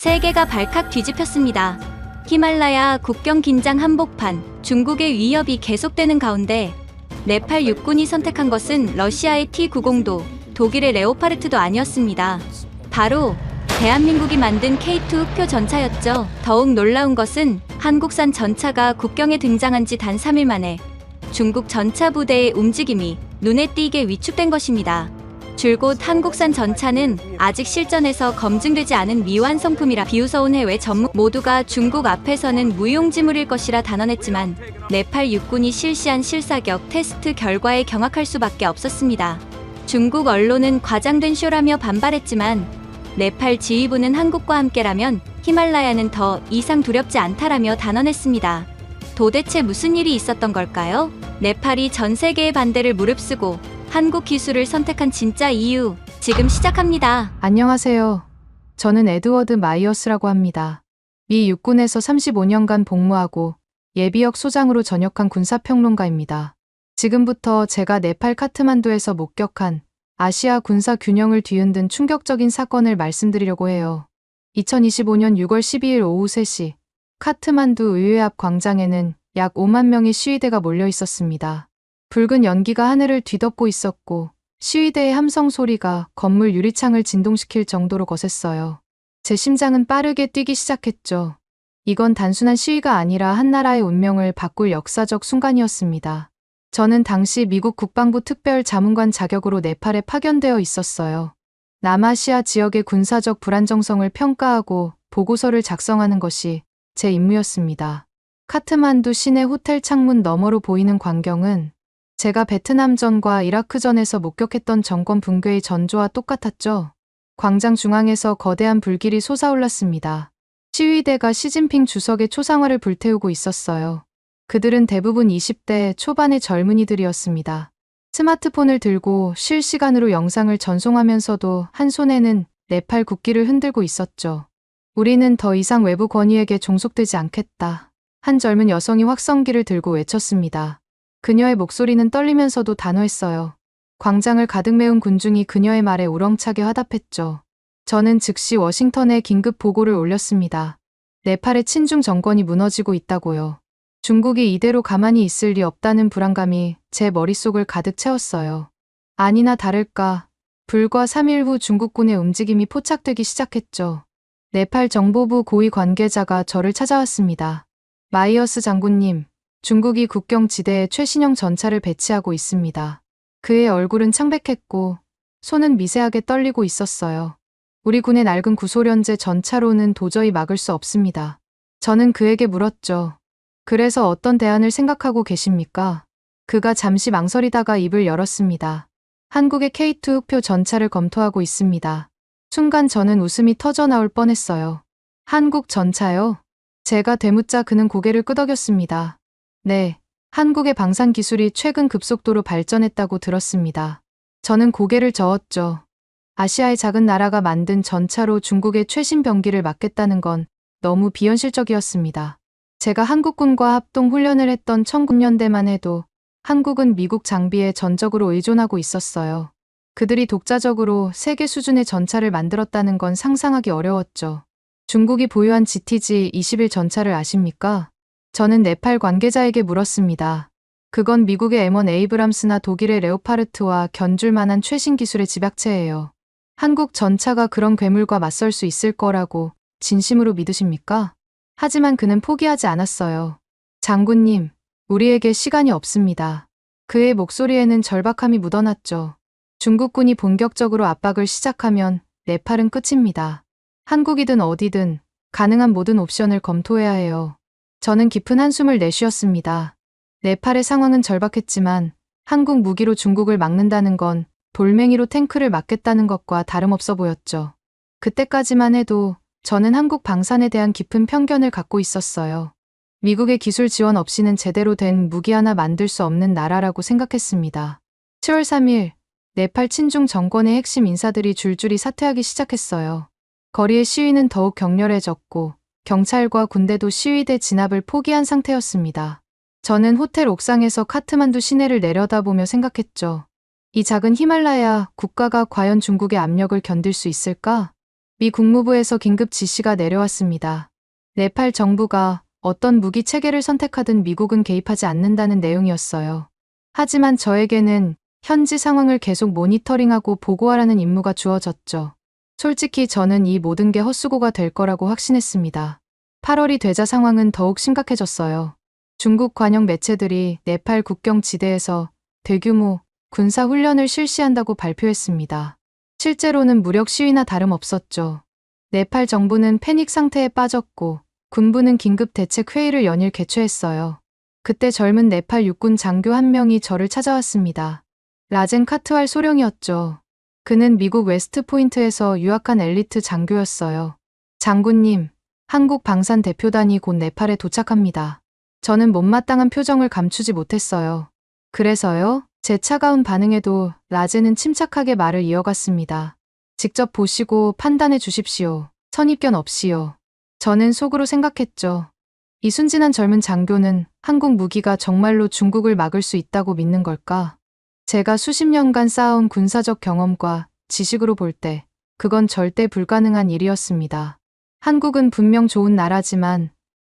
세계가 발칵 뒤집혔습니다. 히말라야 국경 긴장 한복판, 중국의 위협이 계속되는 가운데 네팔 육군이 선택한 것은 러시아의 T-90도, 독일의 레오파르트도 아니었습니다. 바로 대한민국이 만든 K2 흑표 전차였죠. 더욱 놀라운 것은 한국산 전차가 국경에 등장한 지 단 3일 만에 중국 전차 부대의 움직임이 눈에 띄게 위축된 것입니다. 줄곧 한국산 전차는 아직 실전에서 검증되지 않은 미완성품이라 비웃어온 해외 전문 모두가 중국 앞에서는 무용지물일 것이라 단언했지만 네팔 육군이 실시한 실사격 테스트 결과에 경악할 수밖에 없었습니다. 중국 언론은 과장된 쇼라며 반발했지만 네팔 지휘부는 한국과 함께라면 히말라야는 더 이상 두렵지 않다라며 단언했습니다. 도대체 무슨 일이 있었던 걸까요? 네팔이 전 세계의 반대를 무릅쓰고 한국 기술을 선택한 진짜 이유, 지금 시작합니다. 안녕하세요. 저는 에드워드 마이어스라고 합니다. 미 육군에서 35년간 복무하고 예비역 소장으로 전역한 군사평론가입니다. 지금부터 제가 네팔 카트만두에서 목격한 아시아 군사 균형을 뒤흔든 충격적인 사건을 말씀드리려고 해요. 2025년 6월 12일 오후 3시, 카트만두 의회 앞 광장에는 약 5만 명의 시위대가 몰려 있었습니다. 붉은 연기가 하늘을 뒤덮고 있었고 시위대의 함성 소리가 건물 유리창을 진동시킬 정도로 거셌어요. 제 심장은 빠르게 뛰기 시작했죠. 이건 단순한 시위가 아니라 한 나라의 운명을 바꿀 역사적 순간이었습니다. 저는 당시 미국 국방부 특별 자문관 자격으로 네팔에 파견되어 있었어요. 남아시아 지역의 군사적 불안정성을 평가하고 보고서를 작성하는 것이 제 임무였습니다. 카트만두 시내 호텔 창문 너머로 보이는 광경은 제가 베트남전과 이라크전에서 목격했던 정권 붕괴의 전조와 똑같았죠. 광장 중앙에서 거대한 불길이 솟아올랐습니다. 시위대가 시진핑 주석의 초상화를 불태우고 있었어요. 그들은 대부분 20대 초반의 젊은이들이었습니다. 스마트폰을 들고 실시간으로 영상을 전송하면서도 한 손에는 네팔 국기를 흔들고 있었죠. 우리는 더 이상 외부 권위에게 종속되지 않겠다. 한 젊은 여성이 확성기를 들고 외쳤습니다. 그녀의 목소리는 떨리면서도 단호했어요. 광장을 가득 메운 군중이 그녀의 말에 우렁차게 화답했죠. 저는 즉시 워싱턴에 긴급 보고를 올렸습니다. 네팔의 친중 정권이 무너지고 있다고요. 중국이 이대로 가만히 있을 리 없다는 불안감이 제 머릿속을 가득 채웠어요. 아니나 다를까, 불과 3일 후 중국군의 움직임이 포착되기 시작했죠. 네팔 정보부 고위 관계자가 저를 찾아왔습니다. 마이어스 장군님, 중국이 국경 지대에 최신형 전차를 배치하고 있습니다. 그의 얼굴은 창백했고 손은 미세하게 떨리고 있었어요. 우리 군의 낡은 구소련제 전차로는 도저히 막을 수 없습니다. 저는 그에게 물었죠. 그래서 어떤 대안을 생각하고 계십니까? 그가 잠시 망설이다가 입을 열었습니다. 한국의 K2 흑표 전차를 검토하고 있습니다. 순간 저는 웃음이 터져 나올 뻔했어요. 한국 전차요? 제가 되묻자 그는 고개를 끄덕였습니다. 네, 한국의 방산 기술이 최근 급속도로 발전했다고 들었습니다. 저는 고개를 저었죠. 아시아의 작은 나라가 만든 전차로 중국의 최신 병기를 막겠다는 건 너무 비현실적이었습니다. 제가 한국군과 합동 훈련을 했던 1900년대만 해도 한국은 미국 장비에 전적으로 의존하고 있었어요. 그들이 독자적으로 세계 수준의 전차를 만들었다는 건 상상하기 어려웠죠. 중국이 보유한 GTG-21 전차를 아십니까? 저는 네팔 관계자에게 물었습니다. 그건 미국의 M1 에이브람스나 독일의 레오파르트와 견줄 만한 최신 기술의 집약체예요. 한국 전차가 그런 괴물과 맞설 수 있을 거라고 진심으로 믿으십니까? 하지만 그는 포기하지 않았어요. 장군님, 우리에게 시간이 없습니다. 그의 목소리에는 절박함이 묻어났죠. 중국군이 본격적으로 압박을 시작하면 네팔은 끝입니다. 한국이든 어디든 가능한 모든 옵션을 검토해야 해요. 저는 깊은 한숨을 내쉬었습니다. 네팔의 상황은 절박했지만 한국 무기로 중국을 막는다는 건 돌멩이로 탱크를 막겠다는 것과 다름없어 보였죠. 그때까지만 해도 저는 한국 방산에 대한 깊은 편견을 갖고 있었어요. 미국의 기술 지원 없이는 제대로 된 무기 하나 만들 수 없는 나라라고 생각했습니다. 7월 3일, 네팔 친중 정권의 핵심 인사들이 줄줄이 사퇴하기 시작했어요. 거리의 시위는 더욱 격렬해졌고 경찰과 군대도 시위대 진압을 포기한 상태였습니다. 저는 호텔 옥상에서 카트만두 시내를 내려다보며 생각했죠. 이 작은 히말라야 국가가 과연 중국의 압력을 견딜 수 있을까? 미 국무부에서 긴급 지시가 내려왔습니다. 네팔 정부가 어떤 무기 체계를 선택하든 미국은 개입하지 않는다는 내용이었어요. 하지만 저에게는 현지 상황을 계속 모니터링하고 보고하라는 임무가 주어졌죠. 솔직히 저는 이 모든 게 헛수고가 될 거라고 확신했습니다. 8월이 되자 상황은 더욱 심각해졌어요. 중국 관영 매체들이 네팔 국경 지대에서 대규모 군사 훈련을 실시한다고 발표했습니다. 실제로는 무력 시위나 다름없었죠. 네팔 정부는 패닉 상태에 빠졌고 군부는 긴급 대책 회의를 연일 개최했어요. 그때 젊은 네팔 육군 장교 한 명이 저를 찾아왔습니다. 라젠 카트왈 소령이었죠. 그는 미국 웨스트포인트에서 유학한 엘리트 장교였어요. 장군님, 한국 방산 대표단이 곧 네팔에 도착합니다. 저는 못마땅한 표정을 감추지 못했어요. 그래서요? 제 차가운 반응에도 라젠은 침착하게 말을 이어갔습니다. 직접 보시고 판단해 주십시오. 선입견 없이요. 저는 속으로 생각했죠. 이 순진한 젊은 장교는 한국 무기가 정말로 중국을 막을 수 있다고 믿는 걸까? 제가 수십 년간 쌓아온 군사적 경험과 지식으로 볼 때 그건 절대 불가능한 일이었습니다. 한국은 분명 좋은 나라지만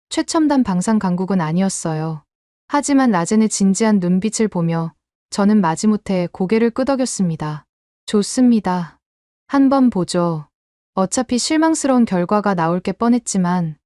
최첨단 방산 강국은 아니었어요. 하지만 라젠의 진지한 눈빛을 보며 저는 마지못해 고개를 끄덕였습니다. 좋습니다. 한번 보죠. 어차피 실망스러운 결과가 나올 게 뻔했지만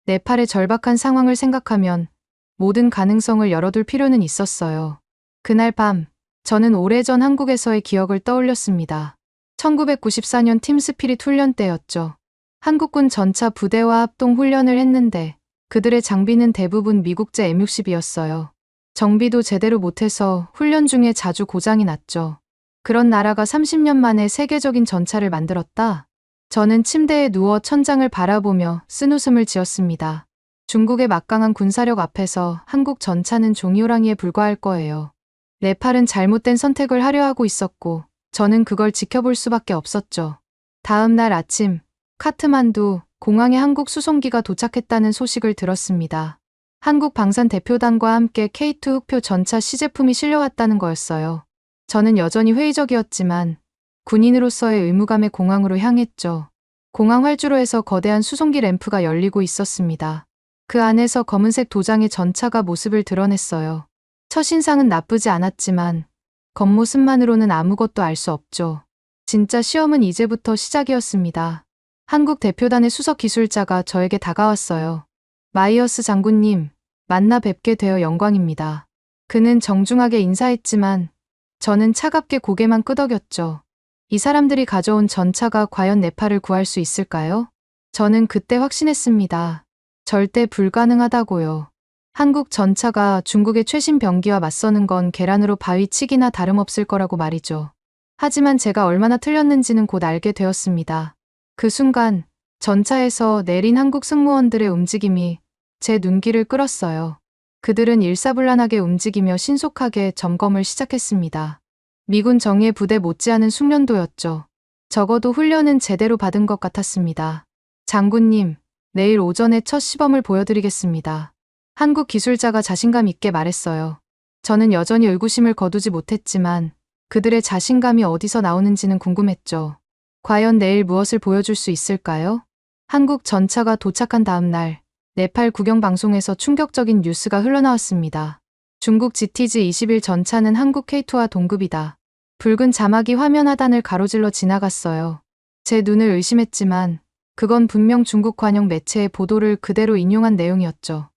네팔의 절박한 상황을 생각하면 모든 가능성을 열어둘 필요는 있었어요. 그날 밤 저는 오래전 한국에서의 기억을 떠올렸습니다. 1994년 팀 스피릿 훈련 때였죠. 한국군 전차 부대와 합동 훈련을 했는데 그들의 장비는 대부분 미국제 M60이었어요. 정비도 제대로 못해서 훈련 중에 자주 고장이 났죠. 그런 나라가 30년 만에 세계적인 전차를 만들었다? 저는 침대에 누워 천장을 바라보며 쓴웃음을 지었습니다. 중국의 막강한 군사력 앞에서 한국 전차는 종이호랑이에 불과할 거예요. 네팔은 잘못된 선택을 하려 하고 있었고 저는 그걸 지켜볼 수밖에 없었죠. 다음 날 아침 카트만두 공항에 한국 수송기가 도착했다는 소식을 들었습니다. 한국 방산 대표단과 함께 K2 흑표 전차 시제품이 실려왔다는 거였어요. 저는 여전히 회의적이었지만 군인으로서의 의무감에 공항으로 향했죠. 공항 활주로에서 거대한 수송기 램프가 열리고 있었습니다. 그 안에서 검은색 도장의 전차가 모습을 드러냈어요. 첫인상은 나쁘지 않았지만 겉모습만으로는 아무것도 알 수 없죠. 진짜 시험은 이제부터 시작이었습니다. 한국 대표단의 수석 기술자가 저에게 다가왔어요. 마이어스 장군님, 만나 뵙게 되어 영광입니다. 그는 정중하게 인사했지만 저는 차갑게 고개만 끄덕였죠. 이 사람들이 가져온 전차가 과연 네팔을 구할 수 있을까요? 저는 그때 확신했습니다. 절대 불가능하다고요. 한국 전차가 중국의 최신 병기와 맞서는 건 계란으로 바위 치기나 다름없을 거라고 말이죠. 하지만 제가 얼마나 틀렸는지는 곧 알게 되었습니다. 그 순간 전차에서 내린 한국 승무원들의 움직임이 제 눈길을 끌었어요. 그들은 일사불란하게 움직이며 신속하게 점검을 시작했습니다. 미군 정예 부대 못지않은 숙련도였죠. 적어도 훈련은 제대로 받은 것 같았습니다. 장군님, 내일 오전에 첫 시범을 보여드리겠습니다. 한국 기술자가 자신감 있게 말했어요. 저는 여전히 의구심을 거두지 못했지만 그들의 자신감이 어디서 나오는지는 궁금했죠. 과연 내일 무엇을 보여줄 수 있을까요? 한국 전차가 도착한 다음 날 네팔 국영방송에서 충격적인 뉴스가 흘러나왔습니다. 중국 GTZ-21 전차는 한국 K2와 동급이다. 붉은 자막이 화면 하단을 가로질러 지나갔어요. 제 눈을 의심했지만 그건 분명 중국 관영 매체의 보도를 그대로 인용한 내용이었죠.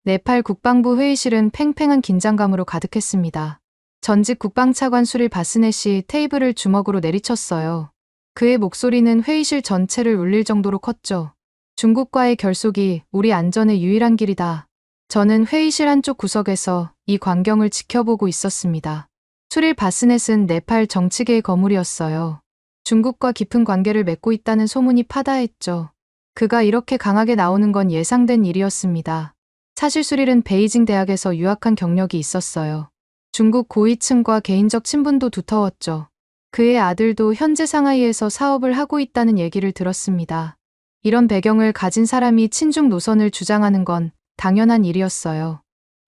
네팔 국방부 회의실은 팽팽한 긴장감으로 가득했습니다. 전직 국방차관 수릴 바스넷이 테이블을 주먹으로 내리쳤어요. 그의 목소리는 회의실 전체를 울릴 정도로 컸죠. 중국과의 결속이 우리 안전의 유일한 길이다. 저는 회의실 한쪽 구석에서 이 광경을 지켜보고 있었습니다. 수릴 바스넷은 네팔 정치계의 거물이었어요. 중국과 깊은 관계를 맺고 있다는 소문이 파다했죠. 그가 이렇게 강하게 나오는 건 예상된 일이었습니다. 사실 수릴은 베이징 대학에서 유학한 경력이 있었어요. 중국 고위층과 개인적 친분도 두터웠죠. 그의 아들도 현재 상하이에서 사업을 하고 있다는 얘기를 들었습니다. 이런 배경을 가진 사람이 친중 노선을 주장하는 건 당연한 일이었어요.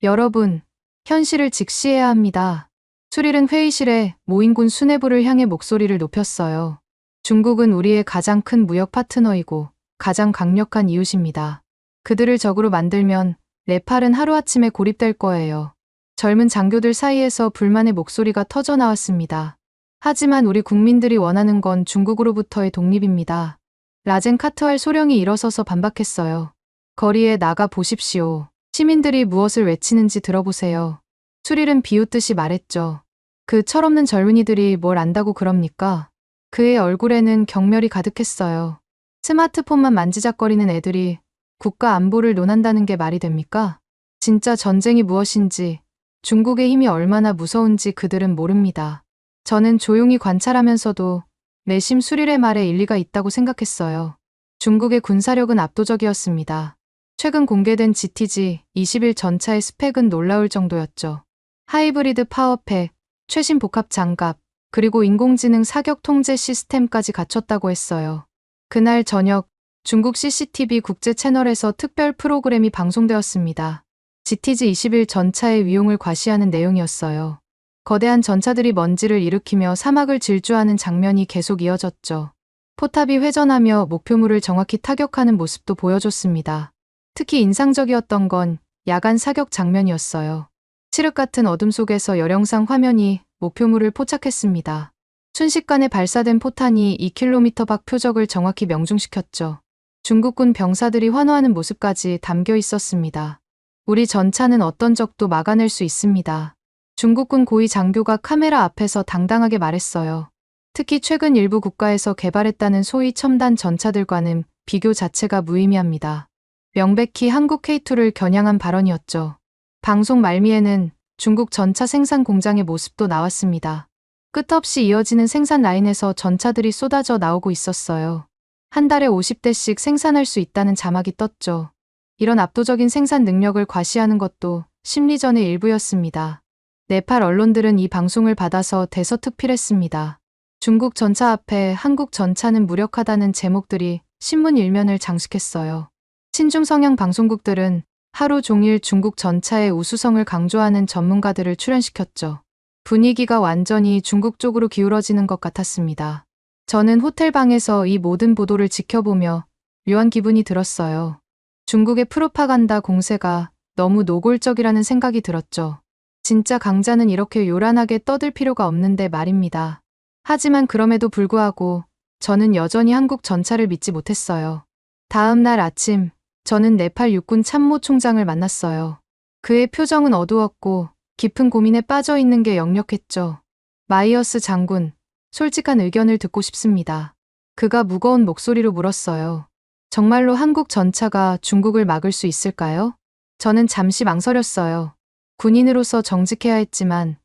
여러분, 현실을 직시해야 합니다. 수릴은 회의실에 모인 군 수뇌부를 향해 목소리를 높였어요. 중국은 우리의 가장 큰 무역 파트너이고 가장 강력한 이웃입니다. 그들을 적으로 만들면 네팔은 하루아침에 고립될 거예요. 젊은 장교들 사이에서 불만의 목소리가 터져 나왔습니다. 하지만 우리 국민들이 원하는 건 중국으로부터의 독립입니다. 라젠 카트왈 소령이 일어서서 반박했어요. 거리에 나가 보십시오. 시민들이 무엇을 외치는지 들어보세요. 수릴은 비웃듯이 말했죠. 그 철없는 젊은이들이 뭘 안다고 그럽니까? 그의 얼굴에는 경멸이 가득했어요. 스마트폰만 만지작거리는 애들이 국가 안보를 논한다는 게 말이 됩니까? 진짜 전쟁이 무엇인지, 중국의 힘이 얼마나 무서운지 그들은 모릅니다. 저는 조용히 관찰하면서도 내심 수릴의 말에 일리가 있다고 생각했어요. 중국의 군사력은 압도적이었습니다. 최근 공개된 GTG-21 전차의 스펙은 놀라울 정도였죠. 하이브리드 파워팩, 최신 복합 장갑, 그리고 인공지능 사격 통제 시스템까지 갖췄다고 했어요. 그날 저녁 중국 CCTV 국제 채널에서 특별 프로그램이 방송되었습니다. GTG-21 전차의 위용을 과시하는 내용이었어요. 거대한 전차들이 먼지를 일으키며 사막을 질주하는 장면이 계속 이어졌죠. 포탑이 회전하며 목표물을 정확히 타격하는 모습도 보여줬습니다. 특히 인상적이었던 건 야간 사격 장면이었어요. 칠흑 같은 어둠 속에서 열영상 화면이 목표물을 포착했습니다. 순식간에 발사된 포탄이 2km 밖 표적을 정확히 명중시켰죠. 중국군 병사들이 환호하는 모습까지 담겨 있었습니다. 우리 전차는 어떤 적도 막아낼 수 있습니다. 중국군 고위 장교가 카메라 앞에서 당당하게 말했어요. 특히 최근 일부 국가에서 개발했다는 소위 첨단 전차들과는 비교 자체가 무의미합니다. 명백히 한국 K2를 겨냥한 발언이었죠. 방송 말미에는 중국 전차 생산 공장의 모습도 나왔습니다. 끝없이 이어지는 생산 라인에서 전차들이 쏟아져 나오고 있었어요. 한 달에 50대씩 생산할 수 있다는 자막이 떴죠. 이런 압도적인 생산 능력을 과시하는 것도 심리전의 일부였습니다. 네팔 언론들은 이 방송을 받아서 대서특필했습니다. 중국 전차 앞에 한국 전차는 무력하다는 제목들이 신문 일면을 장식했어요. 친중 성향 방송국들은 하루 종일 중국 전차의 우수성을 강조하는 전문가들을 출연시켰죠. 분위기가 완전히 중국 쪽으로 기울어지는 것 같았습니다. 저는 호텔 방에서 이 모든 보도를 지켜보며 묘한 기분이 들었어요. 중국의 프로파간다 공세가 너무 노골적이라는 생각이 들었죠. 진짜 강자는 이렇게 요란하게 떠들 필요가 없는데 말입니다. 하지만 그럼에도 불구하고 저는 여전히 한국 전차를 믿지 못했어요. 다음 날 아침, 저는 네팔 육군 참모총장을 만났어요. 그의 표정은 어두웠고 깊은 고민에 빠져 있는 게 역력했죠. 마이어스 장군, 솔직한 의견을 듣고 싶습니다. 그가 무거운 목소리로 물었어요. 정말로 한국 전차가 중국을 막을 수 있을까요? 저는 잠시 망설였어요. 군인으로서 정직해야 했지만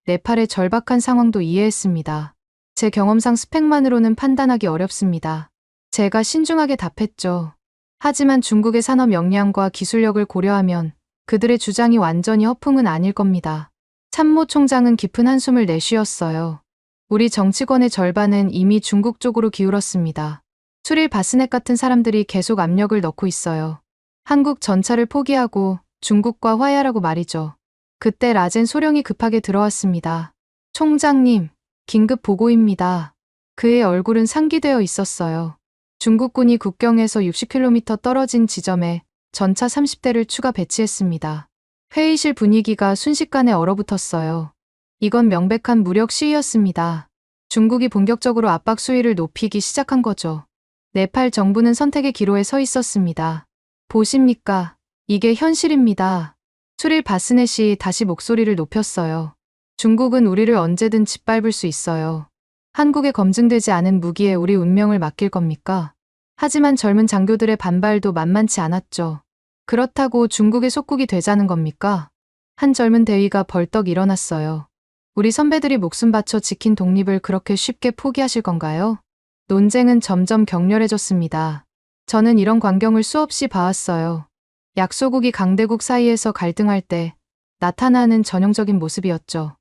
네팔의 절박한 상황도 이해했습니다. 제 경험상 스펙만으로는 판단하기 어렵습니다. 제가 신중하게 답했죠. 하지만 중국의 산업 역량과 기술력을 고려하면 그들의 주장이 완전히 허풍은 아닐 겁니다. 참모총장은 깊은 한숨을 내쉬었어요. 우리 정치권의 절반은 이미 중국 쪽으로 기울었습니다. 수릴 바스넷 같은 사람들이 계속 압력을 넣고 있어요. 한국 전차를 포기하고 중국과 화해하라고 말이죠. 그때 라젠 소령이 급하게 들어왔습니다. 총장님, 긴급 보고입니다. 그의 얼굴은 상기되어 있었어요. 중국군이 국경에서 60km 떨어진 지점에 전차 30대를 추가 배치했습니다. 회의실 분위기가 순식간에 얼어붙었어요. 이건 명백한 무력 시위였습니다. 중국이 본격적으로 압박 수위를 높이기 시작한 거죠. 네팔 정부는 선택의 기로에 서 있었습니다. 보십니까? 이게 현실입니다. 수릴 바스넷이 다시 목소리를 높였어요. 중국은 우리를 언제든 짓밟을 수 있어요. 한국에 검증되지 않은 무기에 우리 운명을 맡길 겁니까? 하지만 젊은 장교들의 반발도 만만치 않았죠. 그렇다고 중국의 속국이 되자는 겁니까? 한 젊은 대위가 벌떡 일어났어요. 우리 선배들이 목숨 바쳐 지킨 독립을 그렇게 쉽게 포기하실 건가요? 논쟁은 점점 격렬해졌습니다. 저는 이런 광경을 수없이 봐왔어요. 약소국이 강대국 사이에서 갈등할 때 나타나는 전형적인 모습이었죠.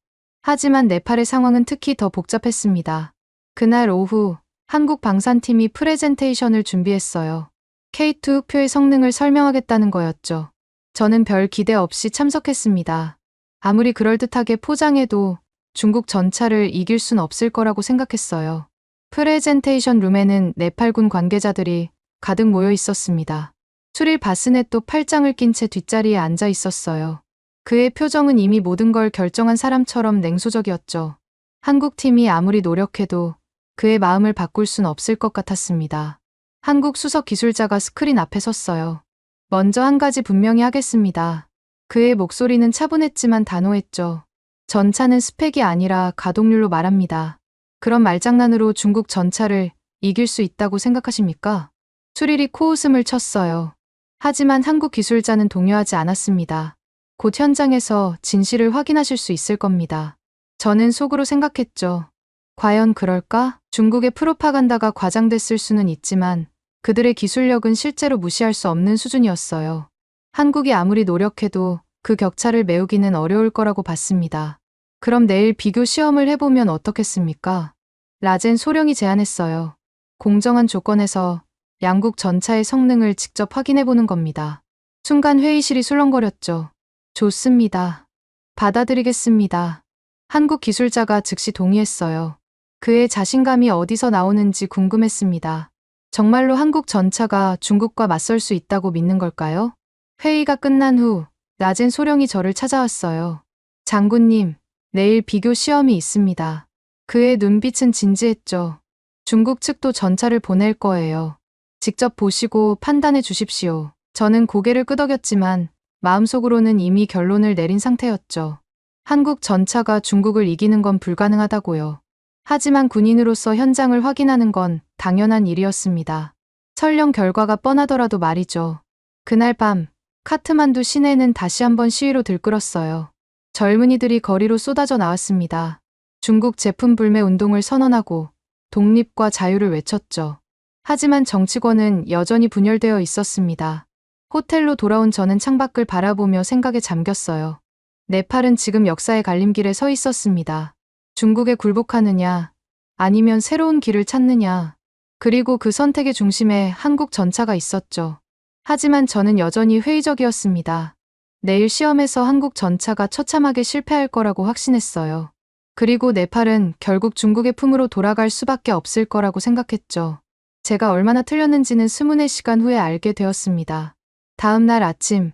하지만 네팔의 상황은 특히 더 복잡했습니다. 그날 오후 한국 방산팀이 프레젠테이션을 준비했어요. K2 흑표의 성능을 설명하겠다는 거였죠. 저는 별 기대 없이 참석했습니다. 아무리 그럴듯하게 포장해도 중국 전차를 이길 순 없을 거라고 생각했어요. 프레젠테이션 룸에는 네팔군 관계자들이 가득 모여 있었습니다. 수릴 바스넷도 팔짱을 낀 채 뒷자리에 앉아 있었어요. 그의 표정은 이미 모든 걸 결정한 사람처럼 냉소적이었죠. 한국 팀이 아무리 노력해도 그의 마음을 바꿀 순 없을 것 같았습니다. 한국 수석 기술자가 스크린 앞에 섰어요. 먼저 한 가지 분명히 하겠습니다. 그의 목소리는 차분했지만 단호했죠. 전차는 스펙이 아니라 가동률로 말합니다. 그런 말장난으로 중국 전차를 이길 수 있다고 생각하십니까? 수릴이 코웃음을 쳤어요. 하지만 한국 기술자는 동요하지 않았습니다. 곧 현장에서 진실을 확인하실 수 있을 겁니다. 저는 속으로 생각했죠. 과연 그럴까? 중국의 프로파간다가 과장됐을 수는 있지만 그들의 기술력은 실제로 무시할 수 없는 수준이었어요. 한국이 아무리 노력해도 그 격차를 메우기는 어려울 거라고 봤습니다. 그럼 내일 비교 시험을 해보면 어떻겠습니까? 라젠 소령이 제안했어요. 공정한 조건에서 양국 전차의 성능을 직접 확인해보는 겁니다. 순간 회의실이 술렁거렸죠. 좋습니다. 받아들이겠습니다. 한국 기술자가 즉시 동의했어요. 그의 자신감이 어디서 나오는지 궁금했습니다. 정말로 한국 전차가 중국과 맞설 수 있다고 믿는 걸까요? 회의가 끝난 후 라젠 소령이 저를 찾아왔어요. 장군님, 내일 비교 시험이 있습니다. 그의 눈빛은 진지했죠. 중국 측도 전차를 보낼 거예요. 직접 보시고 판단해 주십시오. 저는 고개를 끄덕였지만 마음속으로는 이미 결론을 내린 상태였죠. 한국 전차가 중국을 이기는 건 불가능하다고요. 하지만 군인으로서 현장을 확인하는 건 당연한 일이었습니다. 설령 결과가 뻔하더라도 말이죠. 그날 밤 카트만두 시내는 다시 한번 시위로 들끓었어요. 젊은이들이 거리로 쏟아져 나왔습니다. 중국 제품 불매 운동을 선언하고 독립과 자유를 외쳤죠. 하지만 정치권은 여전히 분열되어 있었습니다. 호텔로 돌아온 저는 창밖을 바라보며 생각에 잠겼어요. 네팔은 지금 역사의 갈림길에 서 있었습니다. 중국에 굴복하느냐, 아니면 새로운 길을 찾느냐. 그리고 그 선택의 중심에 한국 전차가 있었죠. 하지만 저는 여전히 회의적이었습니다. 내일 시험에서 한국 전차가 처참하게 실패할 거라고 확신했어요. 그리고 네팔은 결국 중국의 품으로 돌아갈 수밖에 없을 거라고 생각했죠. 제가 얼마나 틀렸는지는 스문의 시간 후에 알게 되었습니다. 다음 날 아침,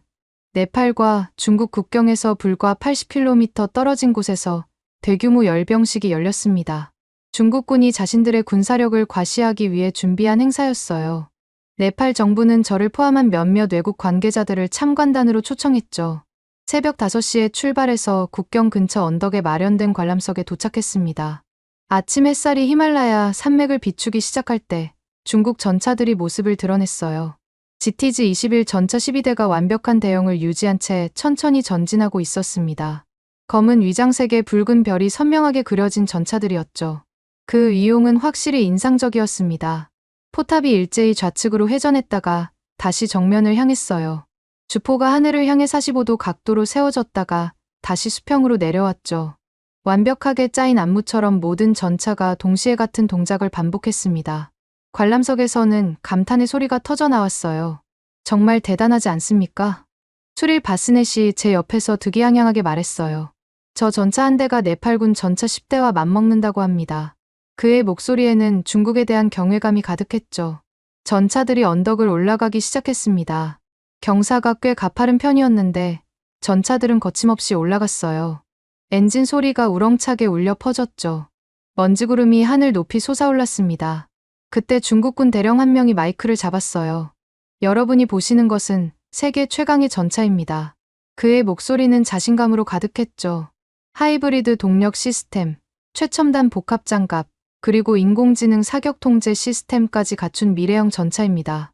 네팔과 중국 국경에서 불과 80km 떨어진 곳에서 대규모 열병식이 열렸습니다. 중국군이 자신들의 군사력을 과시하기 위해 준비한 행사였어요. 네팔 정부는 저를 포함한 몇몇 외국 관계자들을 참관단으로 초청했죠. 새벽 5시에 출발해서 국경 근처 언덕에 마련된 관람석에 도착했습니다. 아침 햇살이 히말라야 산맥을 비추기 시작할 때 중국 전차들이 모습을 드러냈어요. GTG-21 전차 12대가 완벽한 대형을 유지한 채 천천히 전진하고 있었습니다. 검은 위장색의 붉은 별이 선명하게 그려진 전차들이었죠. 그 위용은 확실히 인상적이었습니다. 포탑이 일제히 좌측으로 회전했다가 다시 정면을 향했어요. 주포가 하늘을 향해 45도 각도로 세워졌다가 다시 수평으로 내려왔죠. 완벽하게 짜인 안무처럼 모든 전차가 동시에 같은 동작을 반복했습니다. 관람석에서는 감탄의 소리가 터져 나왔어요. 정말 대단하지 않습니까? 수릴 바스넷이 제 옆에서 득이양양하게 말했어요. 저 전차 한 대가 네팔군 전차 10대와 맞먹는다고 합니다. 그의 목소리에는 중국에 대한 경외감이 가득했죠. 전차들이 언덕을 올라가기 시작했습니다. 경사가 꽤 가파른 편이었는데 전차들은 거침없이 올라갔어요. 엔진 소리가 우렁차게 울려 퍼졌죠. 먼지구름이 하늘 높이 솟아올랐습니다. 그때 중국군 대령 한 명이 마이크를 잡았어요. 여러분이 보시는 것은 세계 최강의 전차입니다. 그의 목소리는 자신감으로 가득했죠. 하이브리드 동력 시스템, 최첨단 복합 장갑, 그리고 인공지능 사격 통제 시스템까지 갖춘 미래형 전차입니다.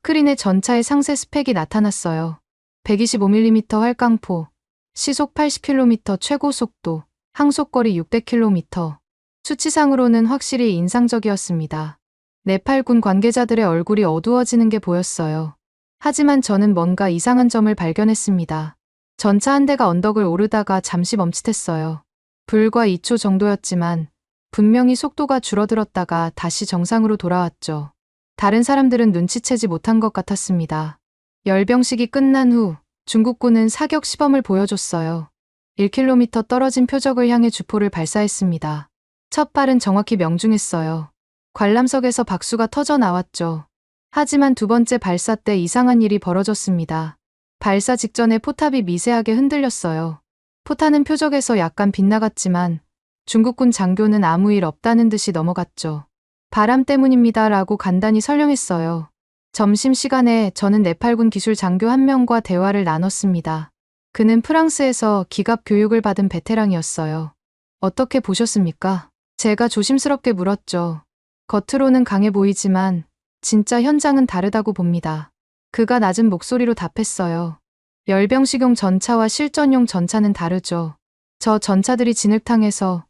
스크린에 전차의 상세 스펙이 나타났어요. 125mm 활강포, 시속 80km 최고 속도, 항속거리 600km. 수치상으로는 확실히 인상적이었습니다. 네팔군 관계자들의 얼굴이 어두워지는 게 보였어요. 하지만 저는 뭔가 이상한 점을 발견했습니다. 전차 한 대가 언덕을 오르다가 잠시 멈칫했어요. 불과 2초 정도였지만 분명히 속도가 줄어들었다가 다시 정상으로 돌아왔죠. 다른 사람들은 눈치채지 못한 것 같았습니다. 열병식이 끝난 후 중국군은 사격 시범을 보여줬어요. 1km 떨어진 표적을 향해 주포를 발사했습니다. 첫 발은 정확히 명중했어요. 관람석에서 박수가 터져 나왔죠. 하지만 두 번째 발사 때 이상한 일이 벌어졌습니다. 발사 직전에 포탑이 미세하게 흔들렸어요. 포탄은 표적에서 약간 빗나갔지만 중국군 장교는 아무 일 없다는 듯이 넘어갔죠. 바람 때문입니다 라고 간단히 설명했어요. 점심시간에 저는 네팔군 기술 장교 한 명과 대화를 나눴습니다. 그는 프랑스에서 기갑 교육을 받은 베테랑이었어요. 어떻게 보셨습니까? 제가 조심스럽게 물었죠. 겉으로는 강해 보이지만 진짜 현장은 다르다고 봅니다. 그가 낮은 목소리로 답했어요. 열병식용 전차와 실전용 전차는 다르죠. 저 전차들이 진흙탕에서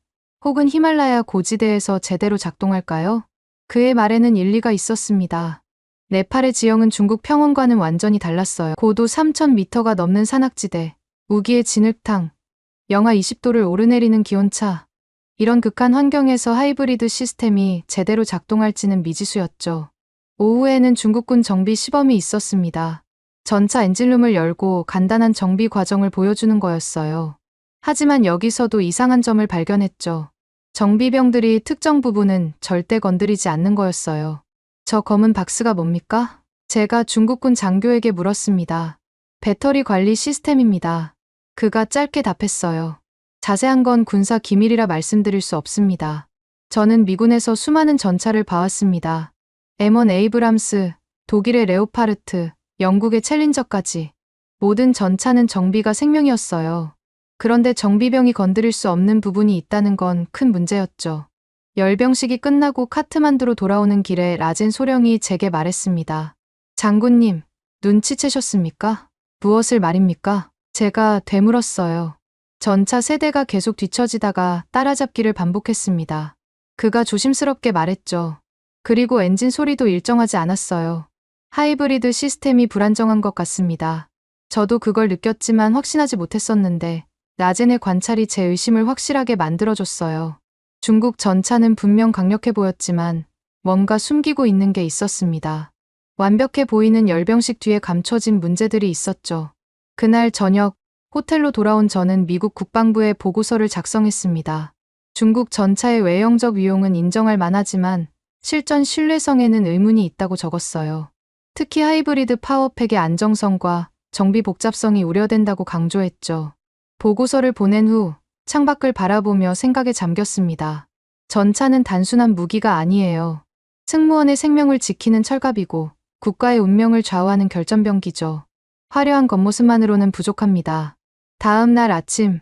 혹은 히말라야 고지대에서 제대로 작동할까요? 그의 말에는 일리가 있었습니다. 네팔의 지형은 중국 평원과는 완전히 달랐어요. 고도 3,000m가 넘는 산악지대, 우기의 진흙탕, 영하 20도를 오르내리는 기온차. 이런 극한 환경에서 하이브리드 시스템이 제대로 작동할지는 미지수였죠. 오후에는 중국군 정비 시범이 있었습니다. 전차 엔진룸을 열고 간단한 정비 과정을 보여주는 거였어요. 하지만 여기서도 이상한 점을 발견했죠. 정비병들이 특정 부분은 절대 건드리지 않는 거였어요. 저 검은 박스가 뭡니까? 제가 중국군 장교에게 물었습니다. 배터리 관리 시스템입니다. 그가 짧게 답했어요. 자세한 건 군사 기밀이라 말씀드릴 수 없습니다. 저는 미군에서 수많은 전차를 봐왔습니다. M1 에이브람스, 독일의 레오파르트, 영국의 챌린저까지. 모든 전차는 정비가 생명이었어요. 그런데 정비병이 건드릴 수 없는 부분이 있다는 건 큰 문제였죠. 열병식이 끝나고 카트만두로 돌아오는 길에 라젠 소령이 제게 말했습니다. 장군님, 눈치채셨습니까? 무엇을 말입니까? 제가 되물었어요. 전차 세대가 계속 뒤처지다가 따라잡기를 반복했습니다. 그가 조심스럽게 말했죠. 그리고 엔진 소리도 일정하지 않았어요. 하이브리드 시스템이 불안정한 것 같습니다. 저도 그걸 느꼈지만 확신하지 못했었는데 라젠의 관찰이 제 의심을 확실하게 만들어줬어요. 중국 전차는 분명 강력해 보였지만 뭔가 숨기고 있는 게 있었습니다. 완벽해 보이는 열병식 뒤에 감춰진 문제들이 있었죠. 그날 저녁 호텔로 돌아온 저는 미국 국방부에 보고서를 작성했습니다. 중국 전차의 외형적 위용은 인정할 만하지만 실전 신뢰성에는 의문이 있다고 적었어요. 특히 하이브리드 파워팩의 안정성과 정비 복잡성이 우려된다고 강조했죠. 보고서를 보낸 후 창밖을 바라보며 생각에 잠겼습니다. 전차는 단순한 무기가 아니에요. 승무원의 생명을 지키는 철갑이고 국가의 운명을 좌우하는 결전병기죠. 화려한 겉모습만으로는 부족합니다. 다음 날 아침,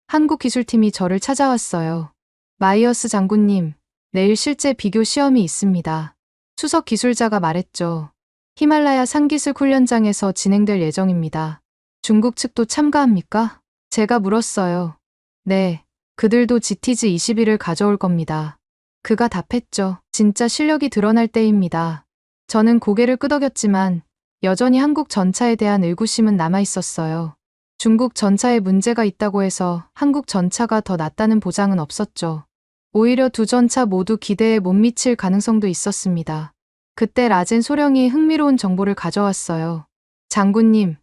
한국 기술팀이 저를 찾아왔어요. 마이어스 장군님, 내일 실제 비교 시험이 있습니다. 수석 기술자가 말했죠. 히말라야 산기슭 훈련장에서 진행될 예정입니다. 중국 측도 참가합니까? 제가 물었어요. 네, 그들도 GTZ-21을 가져올 겁니다. 그가 답했죠. 진짜 실력이 드러날 때입니다. 저는 고개를 끄덕였지만 여전히 한국 전차에 대한 의구심은 남아있었어요. 중국 전차에 문제가 있다고 해서 한국 전차가 더 낫다는 보장은 없었죠. 오히려 두 전차 모두 기대에 못 미칠 가능성도 있었습니다. 그때 라젠 소령이 흥미로운 정보를 가져왔어요. 장군님,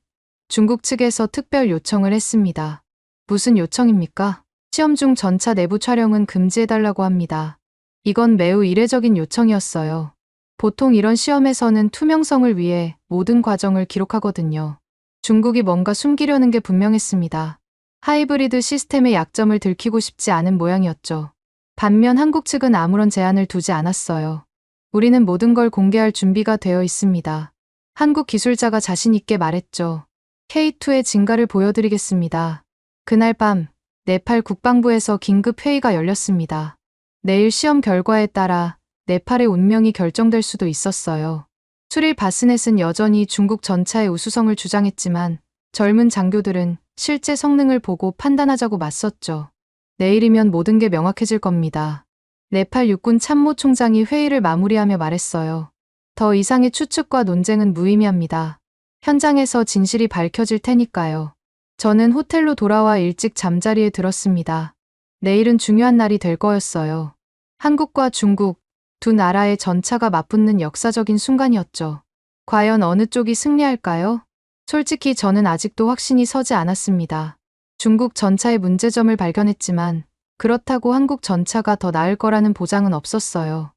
중국 측에서 특별 요청을 했습니다. 무슨 요청입니까? 시험 중 전차 내부 촬영은 금지해달라고 합니다. 이건 매우 이례적인 요청이었어요. 보통 이런 시험에서는 투명성을 위해 모든 과정을 기록하거든요. 중국이 뭔가 숨기려는 게 분명했습니다. 하이브리드 시스템의 약점을 들키고 싶지 않은 모양이었죠. 반면 한국 측은 아무런 제한을 두지 않았어요. 우리는 모든 걸 공개할 준비가 되어 있습니다. 한국 기술자가 자신 있게 말했죠. K2의 진가를 보여드리겠습니다. 그날 밤, 네팔 국방부에서 긴급 회의가 열렸습니다. 내일 시험 결과에 따라 네팔의 운명이 결정될 수도 있었어요. 수릴 바스넷은 여전히 중국 전차의 우수성을 주장했지만 젊은 장교들은 실제 성능을 보고 판단하자고 맞섰죠. 내일이면 모든 게 명확해질 겁니다. 네팔 육군 참모총장이 회의를 마무리하며 말했어요. 더 이상의 추측과 논쟁은 무의미합니다. 현장에서 진실이 밝혀질 테니까요. 저는 호텔로 돌아와 일찍 잠자리에 들었습니다. 내일은 중요한 날이 될 거였어요. 한국과 중국, 두 나라의 전차가 맞붙는 역사적인 순간이었죠. 과연 어느 쪽이 승리할까요? 솔직히 저는 아직도 확신이 서지 않았습니다. 중국 전차의 문제점을 발견했지만 그렇다고 한국 전차가 더 나을 거라는 보장은 없었어요.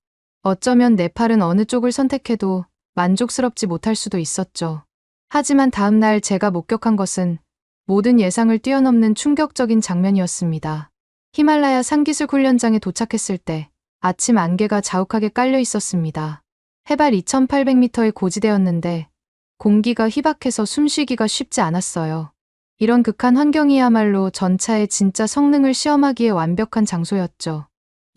어쩌면 네팔은 어느 쪽을 선택해도 만족스럽지 못할 수도 있었죠. 하지만 다음 날 제가 목격한 것은 모든 예상을 뛰어넘는 충격적인 장면이었습니다. 히말라야 산기슭 훈련장에 도착했을 때 아침 안개가 자욱하게 깔려 있었습니다. 해발 2800m의 고지대였는데 공기가 희박해서 숨쉬기가 쉽지 않았어요. 이런 극한 환경이야말로 전차의 진짜 성능을 시험하기에 완벽한 장소였죠.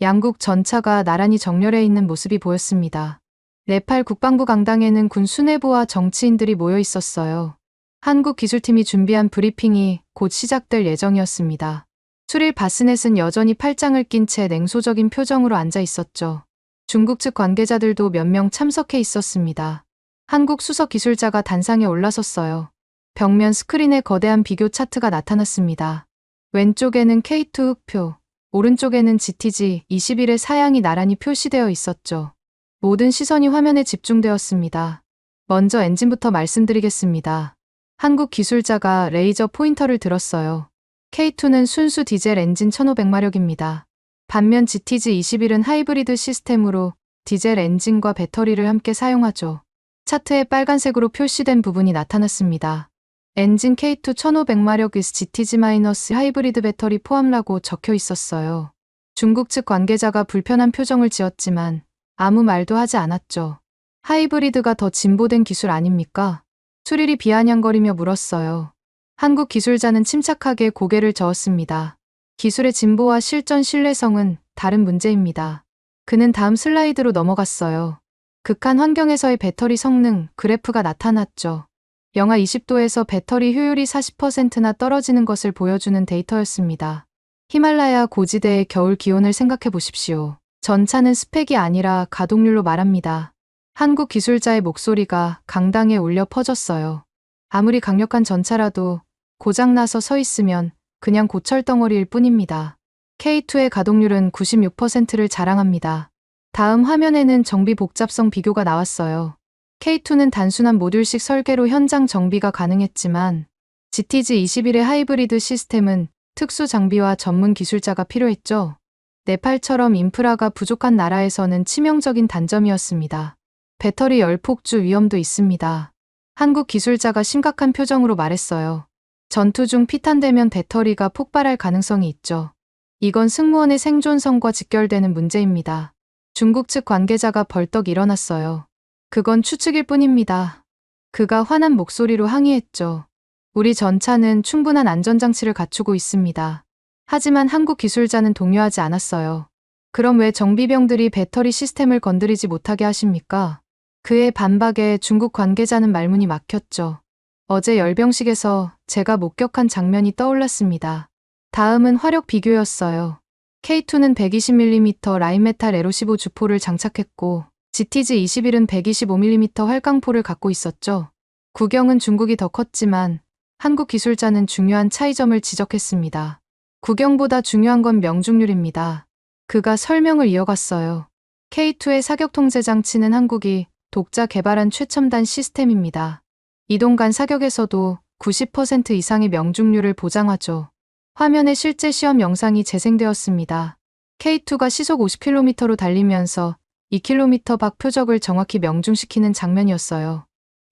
양국 전차가 나란히 정렬해 있는 모습이 보였습니다. 네팔 국방부 강당에는 군 수뇌부와 정치인들이 모여 있었어요. 한국 기술팀이 준비한 브리핑이 곧 시작될 예정이었습니다. 수릴 바스넷은 여전히 팔짱을 낀 채 냉소적인 표정으로 앉아 있었죠. 중국 측 관계자들도 몇 명 참석해 있었습니다. 한국 수석 기술자가 단상에 올라섰어요. 벽면 스크린에 거대한 비교 차트가 나타났습니다. 왼쪽에는 K2 흑표, 오른쪽에는 GTG-21의 사양이 나란히 표시되어 있었죠. 모든 시선이 화면에 집중되었습니다. 먼저 엔진부터 말씀드리겠습니다. 한국 기술자가 레이저 포인터를 들었어요. K2는 순수 디젤 엔진 1500마력입니다. 반면 GTG-21은 하이브리드 시스템으로 디젤 엔진과 배터리를 함께 사용하죠. 차트에 빨간색으로 표시된 부분이 나타났습니다. 엔진 K2 1500마력 is GTG- 하이브리드 배터리 포함라고 적혀 있었어요. 중국 측 관계자가 불편한 표정을 지었지만 아무 말도 하지 않았죠. 하이브리드가 더 진보된 기술 아닙니까? 수릴이 비아냥거리며 물었어요. 한국 기술자는 침착하게 고개를 저었습니다. 기술의 진보와 실전 신뢰성은 다른 문제입니다. 그는 다음 슬라이드로 넘어갔어요. 극한 환경에서의 배터리 성능 그래프가 나타났죠. 영하 20도에서 배터리 효율이 40%나 떨어지는 것을 보여주는 데이터였습니다. 히말라야 고지대의 겨울 기온을 생각해 보십시오. 전차는 스펙이 아니라 가동률로 말합니다. 한국 기술자의 목소리가 강당에 울려 퍼졌어요. 아무리 강력한 전차라도 고장나서 서 있으면 그냥 고철덩어리일 뿐입니다. K2의 가동률은 96%를 자랑합니다. 다음 화면에는 정비 복잡성 비교가 나왔어요. K2는 단순한 모듈식 설계로 현장 정비가 가능했지만 GTG-21의 하이브리드 시스템은 특수 장비와 전문 기술자가 필요했죠. 네팔처럼 인프라가 부족한 나라에서는 치명적인 단점이었습니다. 배터리 열폭주 위험도 있습니다. 한국 기술자가 심각한 표정으로 말했어요. 전투 중 피탄되면 배터리가 폭발할 가능성이 있죠. 이건 승무원의 생존성과 직결되는 문제입니다. 중국 측 관계자가 벌떡 일어났어요. 그건 추측일 뿐입니다. 그가 화난 목소리로 항의했죠. 우리 전차는 충분한 안전장치를 갖추고 있습니다. 하지만 한국 기술자는 동요하지 않았어요. 그럼 왜 정비병들이 배터리 시스템을 건드리지 못하게 하십니까? 그의 반박에 중국 관계자는 말문이 막혔죠. 어제 열병식에서 제가 목격한 장면이 떠올랐습니다. 다음은 화력 비교였어요. K2는 120mm 라인메탈 에로15 주포를 장착했고 GTG-21은 125mm 활강포를 갖고 있었죠. 구경은 중국이 더 컸지만 한국 기술자는 중요한 차이점을 지적했습니다. 구경보다 중요한 건 명중률입니다. 그가 설명을 이어갔어요. K2의 사격 통제 장치는 한국이 독자 개발한 최첨단 시스템입니다. 이동 간 사격에서도 90% 이상의 명중률을 보장하죠. 화면에 실제 시험 영상이 재생되었습니다. K2가 시속 50km로 달리면서 2km 밖 표적을 정확히 명중시키는 장면이었어요.